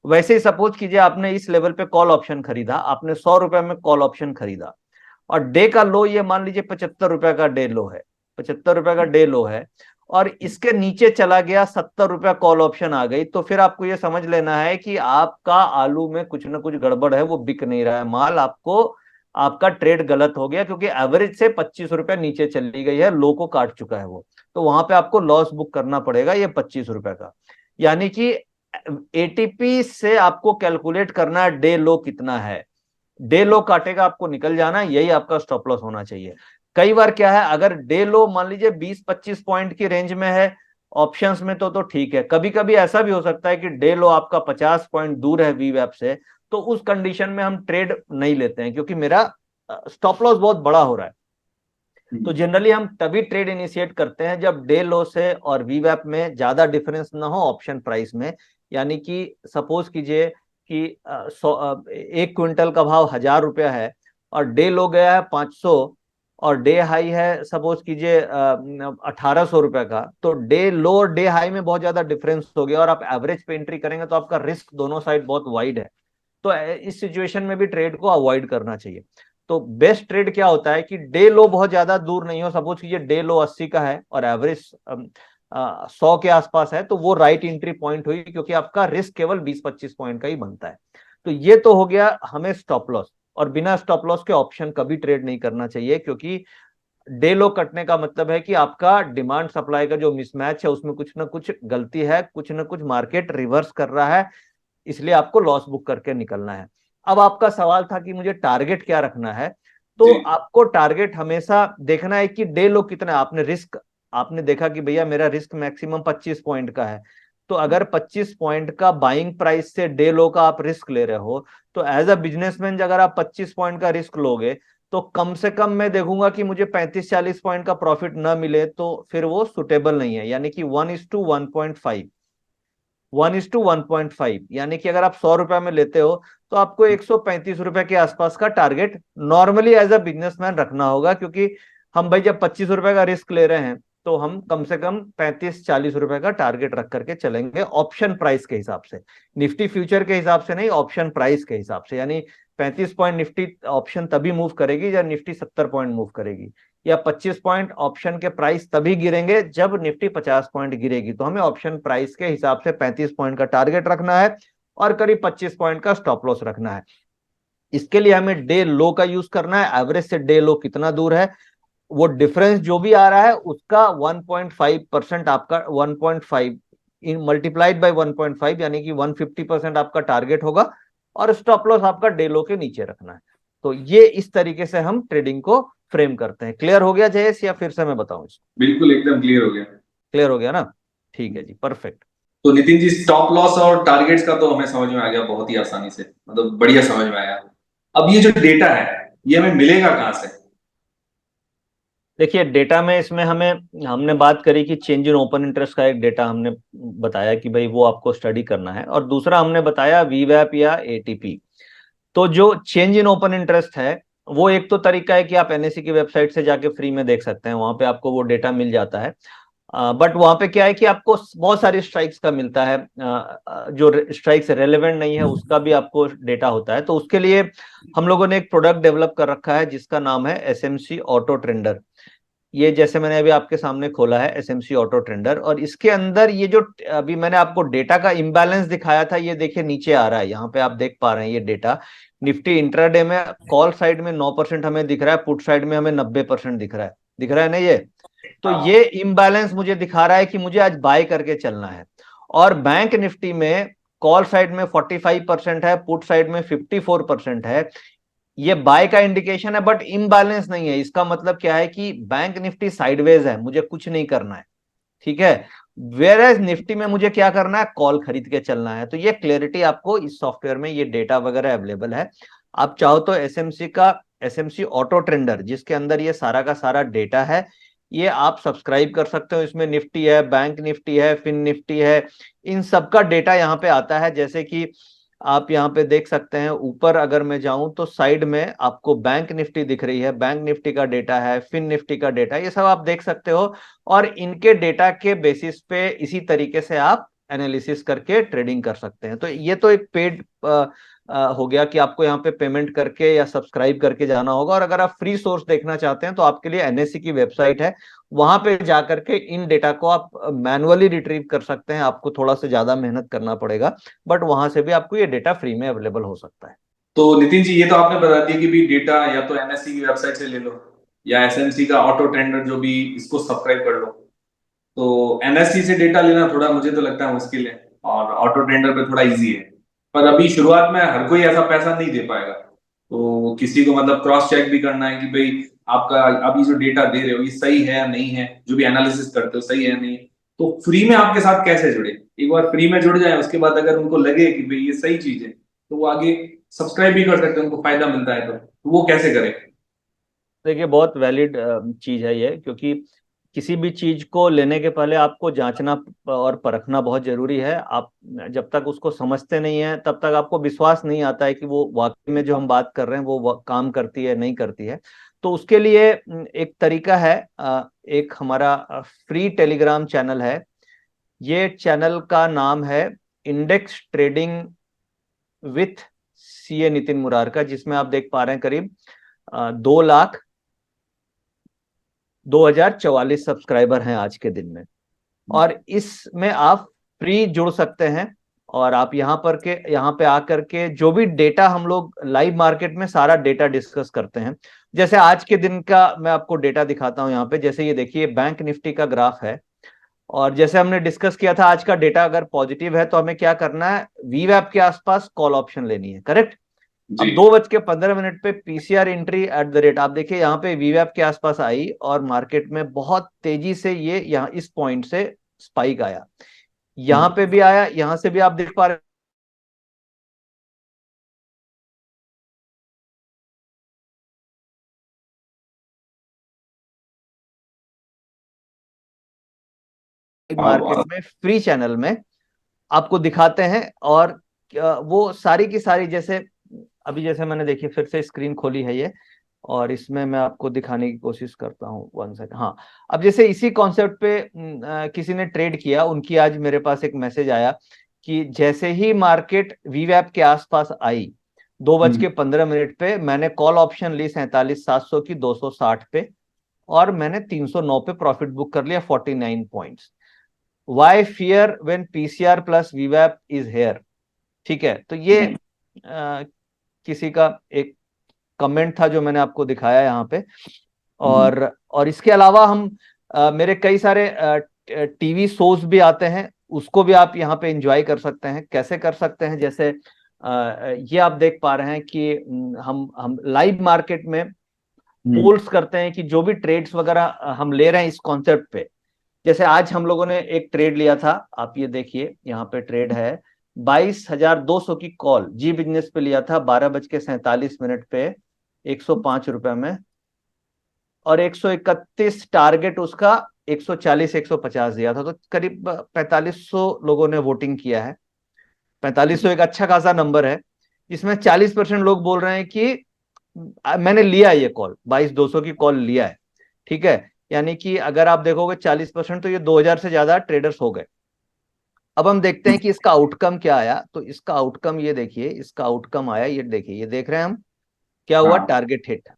Speaker 2: वैसे ही सपोज कीजिए आपने इस लेवल पे कॉल ऑप्शन खरीदा, आपने 100 रुपए में कॉल ऑप्शन खरीदा, और डे का लो ये मान लीजिए 75 रुपए का डे लो है, 75 रुपए का डे लो है, और इसके नीचे चला गया 70 रुपया कॉल ऑप्शन आ गई, तो फिर आपको ये समझ लेना है कि आपका आलू में कुछ ना कुछ गड़बड़ है, वो बिक नहीं रहा है माल, आपको आपका ट्रेड गलत हो गया, क्योंकि एवरेज से 25 रुपया नीचे चली गई है, लो को काट चुका है वो। तो वहां पे आपको लॉस बुक करना पड़ेगा ये 25 रुपए का। यानी कि एटीपी से आपको कैलकुलेट करना है डे लो कितना है, डे लो काटेगा आपको निकल जाना, यही आपका स्टॉप लॉस होना चाहिए। कई बार क्या है, अगर डे लो मान लीजिए 20-25 पॉइंट की रेंज में है ऑप्शंस में तो ठीक है। कभी कभी ऐसा भी हो सकता है कि डे लो आपका 50 पॉइंट दूर है वीवैप से, तो उस कंडीशन में हम ट्रेड नहीं लेते हैं, क्योंकि मेरा स्टॉप लॉस बहुत बड़ा हो रहा है। तो जनरली हम तभी ट्रेड इनिशिएट करते हैं जब डे लो से और वीवैप में ज्यादा डिफरेंस ना हो ऑप्शन प्राइस में। यानी कि सपोज कीजिए कि 1 क्विंटल का भाव 1000 रुपया है, और डे लो गया है 500, और डे हाई है सपोज कीजिए 1800 रुपए का, तो डे लो और डे हाई में बहुत ज्यादा डिफरेंस हो गया, और आप एवरेज पे एंट्री करेंगे तो आपका रिस्क दोनों साइड बहुत वाइड है। तो इस सिचुएशन में भी ट्रेड को अवॉइड करना चाहिए। तो बेस्ट ट्रेड क्या होता है कि डे लो बहुत ज्यादा दूर नहीं हो, सपोज कीजिए डे लो 80 का है और एवरेज 100 के आसपास है, तो वो राइट एंट्री पॉइंट हुई, क्योंकि आपका रिस्क केवल 20-25 पॉइंट का ही बनता है। तो ये तो हो गया हमें स्टॉप लॉस, और बिना स्टॉप लॉस के ऑप्शन कभी ट्रेड नहीं करना चाहिए, क्योंकि डे लो कटने का मतलब है कि आपका डिमांड सप्लाई का जो मिसमैच है उसमें कुछ ना कुछ गलती है, कुछ ना कुछ मार्केट रिवर्स कर रहा है, इसलिए आपको लॉस बुक करके निकलना है। अब आपका सवाल था कि मुझे टारगेट क्या रखना है, तो आपको टारगेट हमेशा देखना है कि डे लो कितना है। आपने रिस्क, आपने देखा कि भैया मेरा रिस्क मैक्सिमम 25 पॉइंट का है, तो अगर 25 पॉइंट का बाइंग प्राइस से डे लो का आप रिस्क ले रहे हो, तो एज अ बिजनेसमैन अगर आप 25 पॉइंट का रिस्क लोगे, तो कम से कम मैं देखूंगा कि मुझे 35-40 पॉइंट का प्रॉफिट ना मिले, तो फिर वो सुटेबल नहीं है। यानी कि 1:1.5, 1:1.5, यानी कि अगर आप 100 रुपया में लेते हो तो आपको 135 रुपए के आसपास का target normally as a businessman रखना होगा, क्योंकि हम भाई जब 25 रुपए का रिस्क ले रहे हैं तो हम कम से कम 35-40 रुपए का टारगेट रख करके चलेंगे, ऑप्शन प्राइस के हिसाब से, निफ्टी फ्यूचर के हिसाब से नहीं, ऑप्शन प्राइस के हिसाब से। यानी 35 पॉइंट निफ्टी ऑप्शन तभी मूव करेगी जब निफ्टी 70 पॉइंट मूव करेगी, या 25 पॉइंट ऑप्शन के प्राइस तभी गिरेंगे जब निफ्टी 50 पॉइंट गिरेगी। तो हमें ऑप्शन प्राइस के हिसाब से 35 पॉइंट का टारगेट रखना है, और करीब 25 पॉइंट का स्टॉप लॉस रखना है। इसके लिए हमें डे लो का यूज करना है, एवरेज से डे लो कितना दूर है, वो डिफरेंस जो भी आ रहा है उसका 1.5% आपका 1.5 मल्टीप्लाइड बाय 1.5, यानी कि 150% आपका टारगेट होगा, और स्टॉप लॉस आपका डे लो के नीचे रखना है। तो ये इस तरीके से हम ट्रेडिंग को फ्रेम करते हैं। क्लियर हो गया जयेश, या फिर से मैं बताऊं इसको?
Speaker 3: बिल्कुल एकदम क्लियर हो गया।
Speaker 2: क्लियर हो गया ना, ठीक है जी, परफेक्ट।
Speaker 3: तो नितिन जी, स्टॉप लॉस और टारगेट्स का तो हमें समझ में आ गया बहुत ही आसानी से, मतलब बढ़िया समझ में आया। अब ये जो डेटा है ये हमें मिलेगा कहाँ से?
Speaker 2: देखिए डेटा में इसमें हमने बात करी कि चेंज इन ओपन इंटरेस्ट का एक डेटा हमने बताया कि भाई वो आपको स्टडी करना है, और दूसरा हमने बताया वीवैप या एटीपी। तो जो चेंज इन ओपन इंटरेस्ट है वो एक तो तरीका है कि आप एनएससी की वेबसाइट से जाके फ्री में देख सकते हैं, वहां पे आपको वो डेटा मिल जाता है। बट वहां पे क्या है कि आपको बहुत सारी स्ट्राइक्स का मिलता है, जो स्ट्राइक्स रेलेवेंट नहीं है उसका भी आपको डेटा होता है। तो उसके लिए हम लोगों ने एक प्रोडक्ट डेवलप कर रखा है जिसका नाम है एसएमसी ऑटो ट्रेंडर। ये जैसे मैंने अभी आपके सामने खोला है एसएमसी ऑटो ट्रेंडर, और इसके अंदर ये जो अभी मैंने आपको डेटा का इम्बैलेंस दिखाया था, ये देखिए नीचे आ रहा है, यहाँ पे आप देख पा रहे हैं ये डेटा। निफ्टी इंट्राडे में कॉल साइड में 9% हमें दिख रहा है, पुट साइड में हमें 90% दिख रहा है ना ये। तो ये इम्बैलेंस मुझे दिखा रहा है कि मुझे आज बाय करके चलना है। और बैंक निफ्टी में कॉल साइड में 45% है, पुट साइड में 54% है। ये बाय का इंडिकेशन है, बट इम्बैलेंस नहीं है। इसका मतलब क्या है कि बैंक निफ्टी साइडवेज है, मुझे कुछ नहीं करना है, ठीक है। वेयर एज निफ्टी में मुझे क्या करना है, कॉल खरीद के चलना है। तो ये क्लैरिटी आपको इस सॉफ्टवेयर में, ये डेटा वगैरह अवेलेबल है। आप चाहो तो एसएमसी ऑटो ट्रेंडर, जिसके अंदर ये सारा का सारा डेटा है, ये आप सब्सक्राइब कर सकते हो। इसमें निफ्टी है, बैंक निफ्टी है, फिन निफ्टी है, इन सब का डेटा यहाँ पे आता है। जैसे कि आप यहाँ पे देख सकते हैं, ऊपर अगर मैं जाऊं तो साइड में आपको बैंक निफ्टी दिख रही है, बैंक निफ्टी का डेटा है, फिन निफ्टी का डेटा, ये सब आप देख सकते हो। और इनके डेटा के बेसिस पे इसी तरीके से आप एनालिसिस करके ट्रेडिंग कर सकते हैं। तो ये तो एक पेड हो गया कि आपको यहाँ पे पेमेंट करके या सब्सक्राइब करके जाना होगा। और अगर आप फ्री सोर्स देखना चाहते हैं तो आपके लिए एनएससी की वेबसाइट है, वहां पे जाकर के इन डेटा को आप मैनुअली रिट्रीव कर सकते हैं। आपको थोड़ा सा ज्यादा मेहनत करना पड़ेगा, बट वहां से भी आपको ये डेटा फ्री में अवेलेबल हो सकता है।
Speaker 3: तो नितिन जी, ये तो आपने बता दिया कि भी डेटा या तो एनएससी की वेबसाइट से ले लो या एसएमसी का ऑटो ट्रेंडर जो भी, इसको सब्सक्राइब कर लो। तो एनएससी से डेटा लेना थोड़ा मुझे तो लगता है मुश्किल है, और ऑटो ट्रेंडर पे थोड़ा इजी है। पर अभी शुरुआत में हर कोई ऐसा पैसा नहीं दे पाएगा, तो किसी को मतलब क्रॉस चेक भी करना है कि भाई आपका अभी जो डेटा दे रहे हो ये सही है या नहीं है, जो भी एनालिसिस करते हो सही है नहीं है। तो फ्री में आपके साथ कैसे जुड़े? एक बार फ्री में जुड़ जाए, उसके बाद अगर उनको लगे कि भाई ये सही चीज है, तो वो आगे सब्सक्राइब भी कर सकते हैं, उनको फायदा मिलता है। तो वो कैसे करें?
Speaker 2: देखिए, बहुत वैलिड चीज है ये, क्योंकि किसी भी चीज को लेने के पहले आपको जांचना और परखना बहुत जरूरी है। आप जब तक उसको समझते नहीं है तब तक आपको विश्वास नहीं आता है कि वो वाकई में जो हम बात कर रहे हैं वो काम करती है नहीं करती है। तो उसके लिए एक तरीका है, एक हमारा फ्री टेलीग्राम चैनल है। ये चैनल का नाम है index trading with CA Nitin Murarka, जिसमें आप देख पा रहे हैं करीब 2,02,044 सब्सक्राइबर हैं आज के दिन में। और इसमें आप फ्री जुड़ सकते हैं, और आप यहाँ पे आकर के जो भी डेटा हम लोग लाइव मार्केट में सारा डेटा डिस्कस करते हैं। जैसे आज के दिन का मैं आपको डेटा दिखाता हूं यहाँ पे। जैसे ये देखिए, बैंक निफ्टी का ग्राफ है, और जैसे हमने डिस्कस किया था, आज का डेटा अगर पॉजिटिव है तो हमें क्या करना है, वीवैप के आसपास कॉल ऑप्शन लेनी है, करेक्ट। अब
Speaker 3: जी।
Speaker 2: 2:15 पे PCR entry at the rate, आप देखिए यहाँ पे वीवैप के आसपास आई और मार्केट में बहुत तेजी से ये यहाँ इस पॉइंट से स्पाइक आया, यहाँ पे भी आया, यहाँ से भी आप देख पा रहे हैं। मार्केट में फ्री चैनल में आपको दिखाते हैं। और वो सारी की सारी, जैसे अभी जैसे मैंने देखिए फिर से स्क्रीन खोली है ये, और इसमें मैं आपको दिखाने की कोशिश करता हूँ, 1 सेकंड। हाँ, अब जैसे इसी कॉन्सेप्ट पे किसी ने ट्रेड किया, उनकी आज मेरे पास एक मैसेज आया कि जैसे ही मार्केट वीवैप के आसपास आई 2:15 पे, मैंने कॉल ऑप्शन ली 47,700 की 260 पे, और मैंने 309 पे प्रॉफिट बुक कर लिया, 49 points. Why fear when PCR plus वीवैप इज हेयर, ठीक है। तो ये किसी का एक कमेंट था जो मैंने आपको दिखाया यहाँ पे। और इसके अलावा हम मेरे कई सारे टीवी शोज भी आते हैं, उसको भी आप यहाँ पे एंजॉय कर सकते हैं। कैसे कर सकते हैं, जैसे ये आप देख पा रहे हैं कि हम लाइव मार्केट में पोल्स करते हैं कि जो भी ट्रेड्स वगैरह हम ले रहे हैं इस कॉन्सेप्ट पे। जैसे आज हम लोगों ने एक ट्रेड लिया था, आप ये देखिए यहाँ पे ट्रेड है 22,200 की कॉल, जी बिजनेस पे लिया था 12:47 पे 105 रुपए में, और 131 टारगेट उसका 140-150 दिया था। तो करीब 4500 लोगों ने वोटिंग किया है। 4500 एक अच्छा खासा नंबर है, जिसमें 40% लोग बोल रहे हैं कि मैंने लिया ये कॉल, 22,200 की कॉल लिया है, ठीक है। यानी कि अगर आप देखोगे 40%, तो ये 2,000 से ज्यादा ट्रेडर्स हो गए। अब हम देखते हैं कि इसका आउटकम क्या आया। तो इसका आउटकम ये देखिए, इसका आउटकम आया, ये देखिए, ये देख रहे हैं हम, क्या हुआ,
Speaker 3: हाँ।
Speaker 2: टारगेट हिट,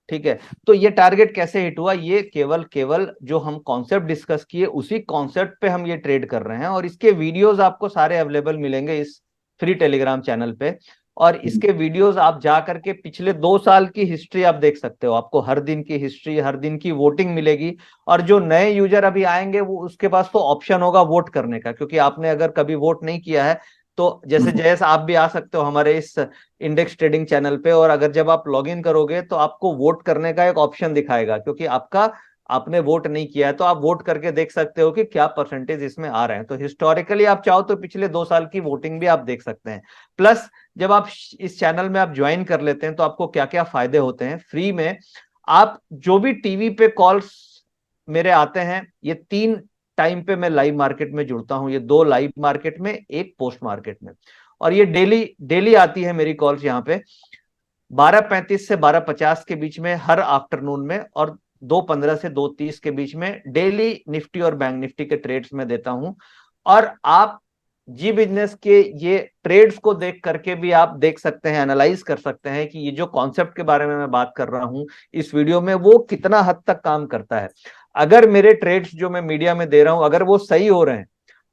Speaker 2: ठीक है। तो ये टारगेट कैसे हिट हुआ, ये केवल केवल जो हम कॉन्सेप्ट डिस्कस किए उसी कॉन्सेप्ट पे हम ये ट्रेड कर रहे हैं। और इसके वीडियोस आपको सारे अवेलेबल मिलेंगे इस फ्री टेलीग्राम चैनल पे। और इसके वीडियोस आप जा करके पिछले 2 साल की हिस्ट्री आप देख सकते हो, आपको हर दिन की हिस्ट्री, हर दिन की वोटिंग मिलेगी। और जो नए यूजर अभी आएंगे, वो उसके पास तो ऑप्शन होगा वोट करने का, क्योंकि आपने अगर कभी वोट नहीं किया है तो जैसे जयेश आप भी आ सकते हो हमारे इस इंडेक्स ट्रेडिंग चैनल पे, और अगर जब आप लॉग इन करोगे तो आपको वोट करने का एक ऑप्शन दिखाएगा, क्योंकि आपने वोट नहीं किया है, तो आप वोट करके देख सकते हो कि क्या परसेंटेज इसमें आ रहे हैं। तो हिस्टोरिकली आप चाहो तो पिछले 2 साल की वोटिंग भी आप देख सकते हैं। प्लस जब आप इस चैनल में आप ज्वाइन कर लेते हैं तो आपको क्या क्या फायदे होते हैं फ्री में। आप जो भी टीवी पे कॉल्स मेरे आते हैं, ये 3 टाइम पे मैं लाइव मार्केट में जुड़ता हूं, ये 2 लाइव मार्केट में, 1 पोस्ट मार्केट में, और ये डेली डेली आती है मेरी कॉल्स यहाँ पे 12:35 से 12:50 के बीच में हर आफ्टरनून में, और 2:15 से 2:30 के बीच में डेली निफ्टी और बैंक निफ्टी के ट्रेड्स में देता हूं। और आप जी बिजनेस के ये ट्रेड्स को देख करके भी आप देख सकते हैं, एनालाइज कर सकते हैं कि ये जो कॉन्सेप्ट के बारे में मैं बात कर रहा हूं इस वीडियो में, वो कितना हद तक काम करता है। अगर मेरे ट्रेड्स जो मैं मीडिया में दे रहा हूं अगर वो सही हो रहे हैं,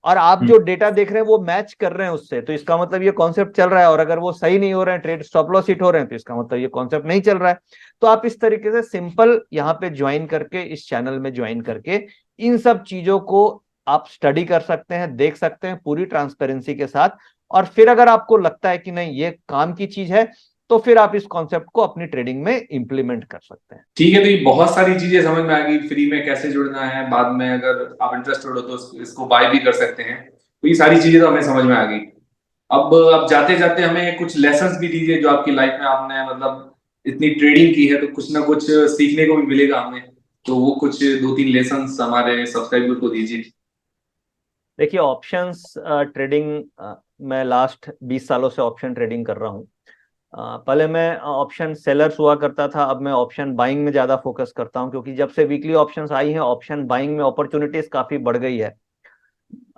Speaker 2: और आप जो डेटा देख रहे हैं वो मैच कर रहे हैं उससे, तो इसका मतलब ये कॉन्सेप्ट चल रहा है। और अगर वो सही नहीं हो रहे हैं, ट्रेड स्टॉप लॉस हिट हो रहे हैं, तो इसका मतलब ये कॉन्सेप्ट नहीं चल रहा है। तो आप इस तरीके से सिंपल यहाँ पे ज्वाइन करके, इस चैनल में ज्वाइन करके इन सब चीजों को आप स्टडी कर सकते हैं, देख सकते हैं पूरी ट्रांसपेरेंसी के साथ। और फिर अगर आपको लगता है कि नहीं ये काम की चीज है, तो फिर आप इस कॉन्सेप्ट को अपनी ट्रेडिंग में इंप्लीमेंट कर सकते हैं।
Speaker 3: ठीक है, तो ये बहुत सारी चीजें समझ में आ गई, फ्री में कैसे जुड़ना है, बाद में अगर आप इंटरेस्टेड हो तो इसको बाय भी कर सकते हैं। तो ये सारी चीजें तो हमें समझ में आ गई। अब जाते जाते हमें कुछ लेसन्स भी दीजिए जो आपकी लाइफ में आपने मतलब इतनी ट्रेडिंग की है तो कुछ ना कुछ सीखने को भी मिलेगा हमें। तो वो कुछ 2-3 लेसन्स हमारे सब्सक्राइबर को दीजिए।
Speaker 2: देखिए ऑप्शंस ट्रेडिंग, मैं लास्ट 20 सालों से ऑप्शन ट्रेडिंग कर रहा हूँ। पहले मैं ऑप्शन सेलर्स हुआ करता था, अब मैं ऑप्शन बाइंग में ज्यादा फोकस करता हूँ, क्योंकि जब से वीकली ऑप्शंस आई हैं ऑप्शन बाइंग में अपॉर्चुनिटीज काफी बढ़ गई है।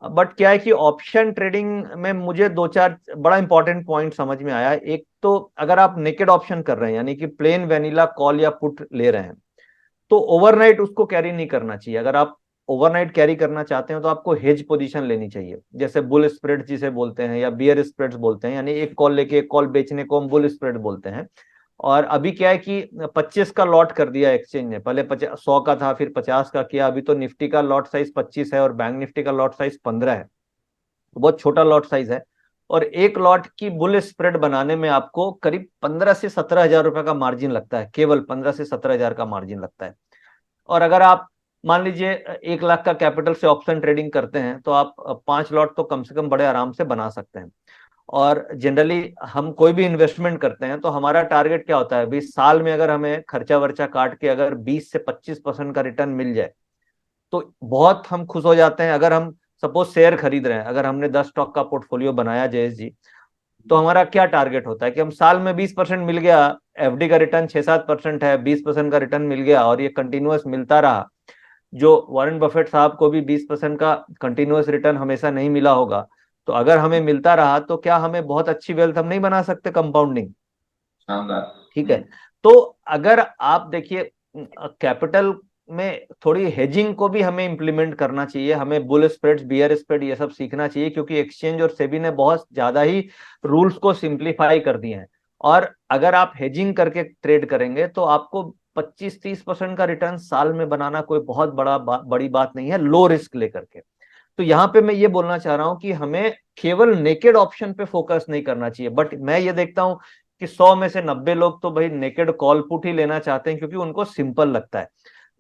Speaker 2: बट क्या है कि ऑप्शन ट्रेडिंग में मुझे 2-4 बड़ा इंपॉर्टेंट पॉइंट समझ में आया। एक तो अगर आप नेकेड ऑप्शन कर रहे हैं, यानी कि प्लेन वेनिला कॉल या पुट ले रहे हैं, तो ओवरनाइट उसको कैरी नहीं करना चाहिए। अगर आप ओवरनाइट कैरी करना चाहते हैं तो आपको हेज पोजीशन लेनी चाहिए, जैसे बुल स्प्रेड जिसे बोलते हैं या बियर स्प्रेड्स बोलते हैं, यानी एक कॉल लेके एक कॉल बेचने को हम बुल स्प्रेड बोलते हैं। और अभी क्या है कि 25 का लॉट कर दिया एक्सचेंज ने, पहले 100 का था फिर 50 का किया। अभी तो निफ्टी का लॉट साइज 25 है और बैंक निफ्टी का लॉट साइज 15 है, तो बहुत छोटा लॉट साइज है। और एक लॉट की बुल स्प्रेड बनाने में आपको करीब 15 से 17 हजार रुपए का मार्जिन लगता है, केवल 15 से 17 हजार का मार्जिन लगता है। और अगर आप मान लीजिए 1 लाख का कैपिटल से ऑप्शन ट्रेडिंग करते हैं, तो आप 5 लॉट तो कम से कम बड़े आराम से बना सकते हैं। और जनरली हम कोई भी इन्वेस्टमेंट करते हैं तो हमारा टारगेट क्या होता है, 20 साल में अगर हमें खर्चा वर्चा काट के अगर 20 से 25% का रिटर्न मिल जाए तो बहुत हम खुश हो जाते हैं। अगर हम सपोज शेयर खरीद रहे हैं, अगर हमने 10 स्टॉक का पोर्टफोलियो बनाया जयेश जी, तो हमारा क्या टारगेट होता है कि हम साल में 20% मिल गया, एफडी का रिटर्न 6-7% है, 20% का रिटर्न मिल गया और ये कंटिन्यूअस मिलता रहा। जो वॉरेन बफेट साहब को भी 20% का कंटिन्यूअस रिटर्न हमेशा नहीं मिला होगा, तो अगर हमें मिलता रहा तो क्या हमें बहुत अच्छी वेल्थ हम नहीं बना सकते कंपाउंडिंग?
Speaker 3: शानदार।
Speaker 2: ठीक है। तो अगर आप देखिए कैपिटल में थोड़ी हेजिंग को भी हमें इंप्लीमेंट करना चाहिए, हमें बुल स्प्रेड्स बियर स्प्रेड ये सब सीखना चाहिए, क्योंकि एक्सचेंज और सेबी ने बहुत ज्यादा ही रूल्स को सिंप्लीफाई कर दिए हैं। और अगर आप हेजिंग करके ट्रेड करेंगे तो आपको 25-30% का रिटर्न साल में बनाना कोई बहुत बड़ी बात नहीं है, लो रिस्क लेकर के। तो यहाँ पे मैं ये बोलना चाह रहा हूँ कि हमें केवल नेकेड ऑप्शन पे फोकस नहीं करना चाहिए। बट मैं ये देखता हूँ कि 100 में से 90 लोग तो भाई नेकेड कॉल पुट ही लेना चाहते हैं, क्योंकि उनको सिंपल लगता है।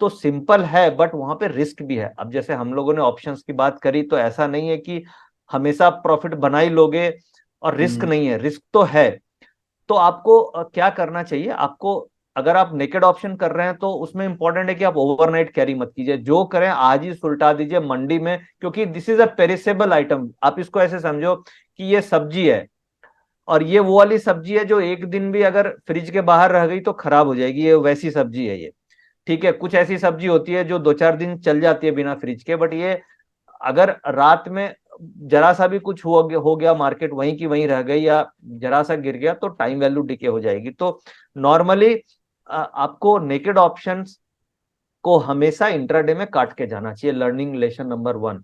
Speaker 2: तो सिंपल है बट वहां पे रिस्क भी है। अब जैसे हम लोगों ने ऑप्शंस की बात करी, तो ऐसा नहीं है कि हमेशा प्रॉफिट बना ही लोगे और रिस्क नहीं है, रिस्क तो है। तो आपको क्या करना चाहिए, आपको अगर आप नेकेड ऑप्शन कर रहे हैं तो उसमें इंपॉर्टेंट है कि आप ओवरनाइट कैरी मत कीजिए, जो करें आज ही सुलटा दीजिए मंडी में, क्योंकि this is a perishable item. आप इसको ऐसे समझो कि ये सब्जी है, और ये वो वाली सब्जी है जो एक दिन भी अगर फ्रिज के बाहर रह गई तो खराब हो जाएगी, ये वैसी सब्जी है ये। ठीक है, कुछ ऐसी सब्जी होती है जो 2-4 दिन चल जाती है बिना फ्रिज के, बट ये अगर रात में जरा सा भी कुछ हो गया मार्केट वहीं की वहीं रह गई या जरा सा गिर गया तो टाइम वैल्यू डिके हो जाएगी। तो नॉर्मली आपको नेकेड ऑप्शंस को हमेशा इंट्राडे में काट के जाना चाहिए। Learning lesson number 1।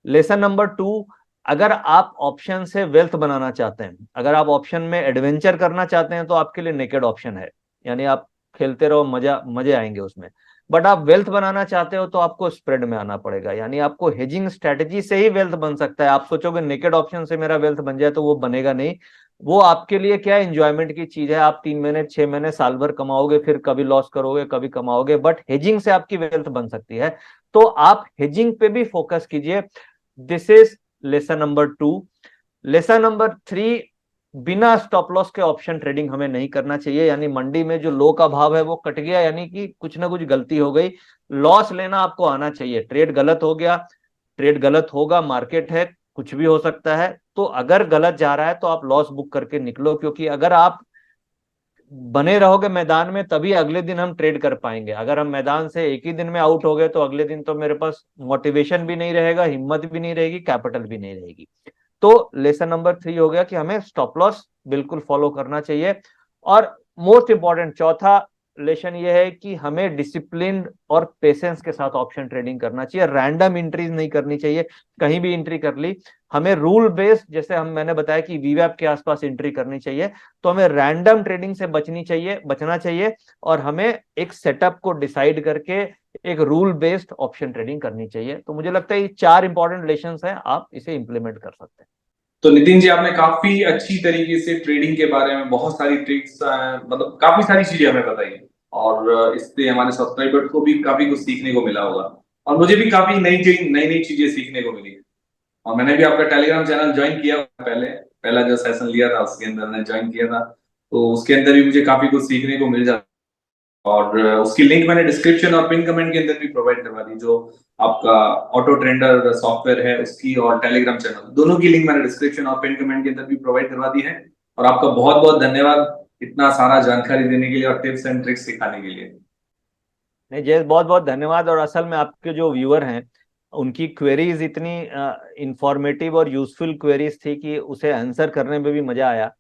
Speaker 2: Lesson number 2, अगर आप ऑप्शन से वेल्थ बनाना चाहते हैं, अगर आप ऑप्शन में एडवेंचर करना चाहते हैं, तो आपके लिए नेकेड ऑप्शन है, यानी आप खेलते रहो, मजे आएंगे उसमें। बट आप वेल्थ बनाना चाहते हो तो आपको स्प्रेड में आना पड़ेगा, यानी आपको हेजिंग स्ट्रेटजी से ही वेल्थ बन सकता है। आप सोचोगे नेकेड ऑप्शन से मेरा वेल्थ बन जाए, तो वो बनेगा नहीं। वो आपके लिए क्या एंजॉयमेंट की चीज है, आप 3 महीने 6 महीने साल भर कमाओगे, फिर कभी लॉस करोगे कभी कमाओगे, बट हेजिंग से आपकी वेल्थ बन सकती है। तो आप हेजिंग पे भी फोकस कीजिए। This is lesson number 2। Lesson number 3, बिना स्टॉप लॉस के ऑप्शन ट्रेडिंग हमें नहीं करना चाहिए। यानी मंडी में जो लो का भाव है वो कट गया, यानी कि कुछ ना कुछ गलती हो गई, लॉस लेना आपको आना चाहिए। ट्रेड गलत हो गया, ट्रेड गलत होगा, मार्केट है, कुछ भी हो सकता है। तो अगर गलत जा रहा है तो आप लॉस बुक करके निकलो, क्योंकि अगर आप बने रहोगे मैदान में तभी अगले दिन हम ट्रेड कर पाएंगे। अगर हम मैदान से एक ही दिन में आउट हो गए तो अगले दिन तो मेरे पास मोटिवेशन भी नहीं रहेगा, हिम्मत भी नहीं रहेगी, कैपिटल भी नहीं रहेगी। तो लेसन नंबर 3 हो गया कि हमें स्टॉप लॉस बिल्कुल फॉलो करना चाहिए। और मोस्ट इंपॉर्टेंट चौथा लेसन ये है कि हमें डिसिप्लिन और पेशेंस के साथ ऑप्शन ट्रेडिंग करना चाहिए। रैंडम एंट्रीज नहीं करनी चाहिए, कहीं भी एंट्री कर ली। हमें रूल बेस्ड, जैसे मैंने बताया कि वीवैप के आसपास एंट्री करनी चाहिए, तो हमें रैंडम ट्रेडिंग से बचना चाहिए और हमें एक सेटअप को डिसाइड करके एक रूल बेस्ड ऑप्शन ट्रेडिंग करनी चाहिए। तो मुझे लगता है ये 4 इंपॉर्टेंट लेसन्स हैं, आप इसे इंप्लीमेंट कर सकते हैं।
Speaker 3: तो नितिन जी, आपने काफी अच्छी तरीके से ट्रेडिंग के बारे में बहुत सारी ट्रिक्स, मतलब काफी सारी चीजें हमें बताई, और इससे हमारे सब्सक्राइबर को भी काफी कुछ सीखने को मिला होगा, और मुझे भी काफी नई नई चीजें सीखने को मिली। और मैंने भी आपका टेलीग्राम चैनल ज्वाइन किया पहला जो सेशन लिया था उसके अंदर मैंने ज्वाइन किया था, तो उसके अंदर भी मुझे काफी कुछ सीखने को मिल जाता। और उसकी लिंक मैंने डिस्क्रिप्शन और पिन कमेंट के अंदर भी प्रोवाइड करवा दी, जो आपका ऑटो ट्रेंडर सॉफ्टवेयर है उसकी और टेलीग्राम चैनल दोनों की लिंक मैंने डिस्क्रिप्शन और पिन कमेंट के अंदर भी प्रोवाइड करवा दी है। और आपका बहुत बहुत धन्यवाद इतना सारा जानकारी देने के लिए और टिप्स एंड ट्रिक्स सिखाने के लिए।
Speaker 2: नहीं जय, बहुत बहुत धन्यवाद। और असल में आपके जो व्यूअर हैं उनकी क्वेरीज इतनी इंफॉर्मेटिव और यूजफुल क्वेरीज थी कि उसे आंसर करने में भी मजा आया।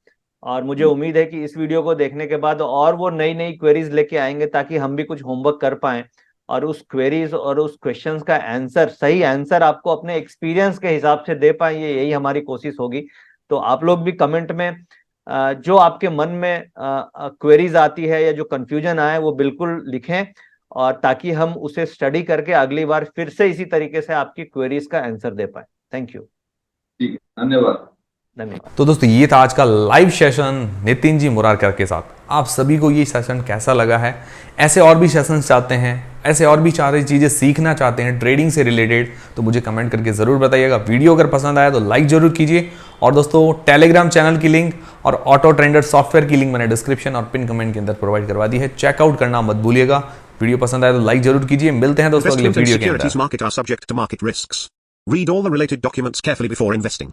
Speaker 2: और मुझे उम्मीद है कि इस वीडियो को देखने के बाद और वो नई नई क्वेरीज लेके आएंगे, ताकि हम भी कुछ होमवर्क कर पाएं और उस क्वेरीज और उस क्वेश्चंस का आंसर, सही आंसर आपको अपने एक्सपीरियंस के हिसाब से दे पाएं। यही हमारी कोशिश होगी। तो आप लोग भी कमेंट में जो आपके मन में क्वेरीज आती है या जो कंफ्यूजन आए वो बिल्कुल लिखें, और ताकि हम उसे स्टडी करके अगली बार फिर से इसी तरीके से आपकी क्वेरीज का आंसर दे पाए। Thank you.
Speaker 3: ठीक है, धन्यवाद।
Speaker 1: तो दोस्तों ये था आज का लाइव सेशन नितिन जी मुरारकर के साथ। आप सभी को ये सेशन कैसा लगा है? ऐसे और भी सेशन चाहते हैं, ऐसे और भी सारी चीज़ें सीखना चाहते हैं ट्रेडिंग से रिलेटेड, तो मुझे कमेंट करके ज़रूर बताइएगा। वीडियो अगर पसंद आया तो लाइक ज़रूर कीजिए। और दोस्तों टेलीग्राम चैनल की लिंक और ऑटो ट्रेंडर सॉफ्टवेयर की लिंक मैंने डिस्क्रिप्शन और पिन कमेंट के अंदर प्रोवाइड करवा दी है, चेकआउट करना मत भूलिएगा। वीडियो पसंद आया तो लाइक जरूर कीजिए। मिलते हैं दोस्तों अगले वीडियो के अंदर।
Speaker 4: Securities market are subject to market risks. Read all the related documents carefully before investing.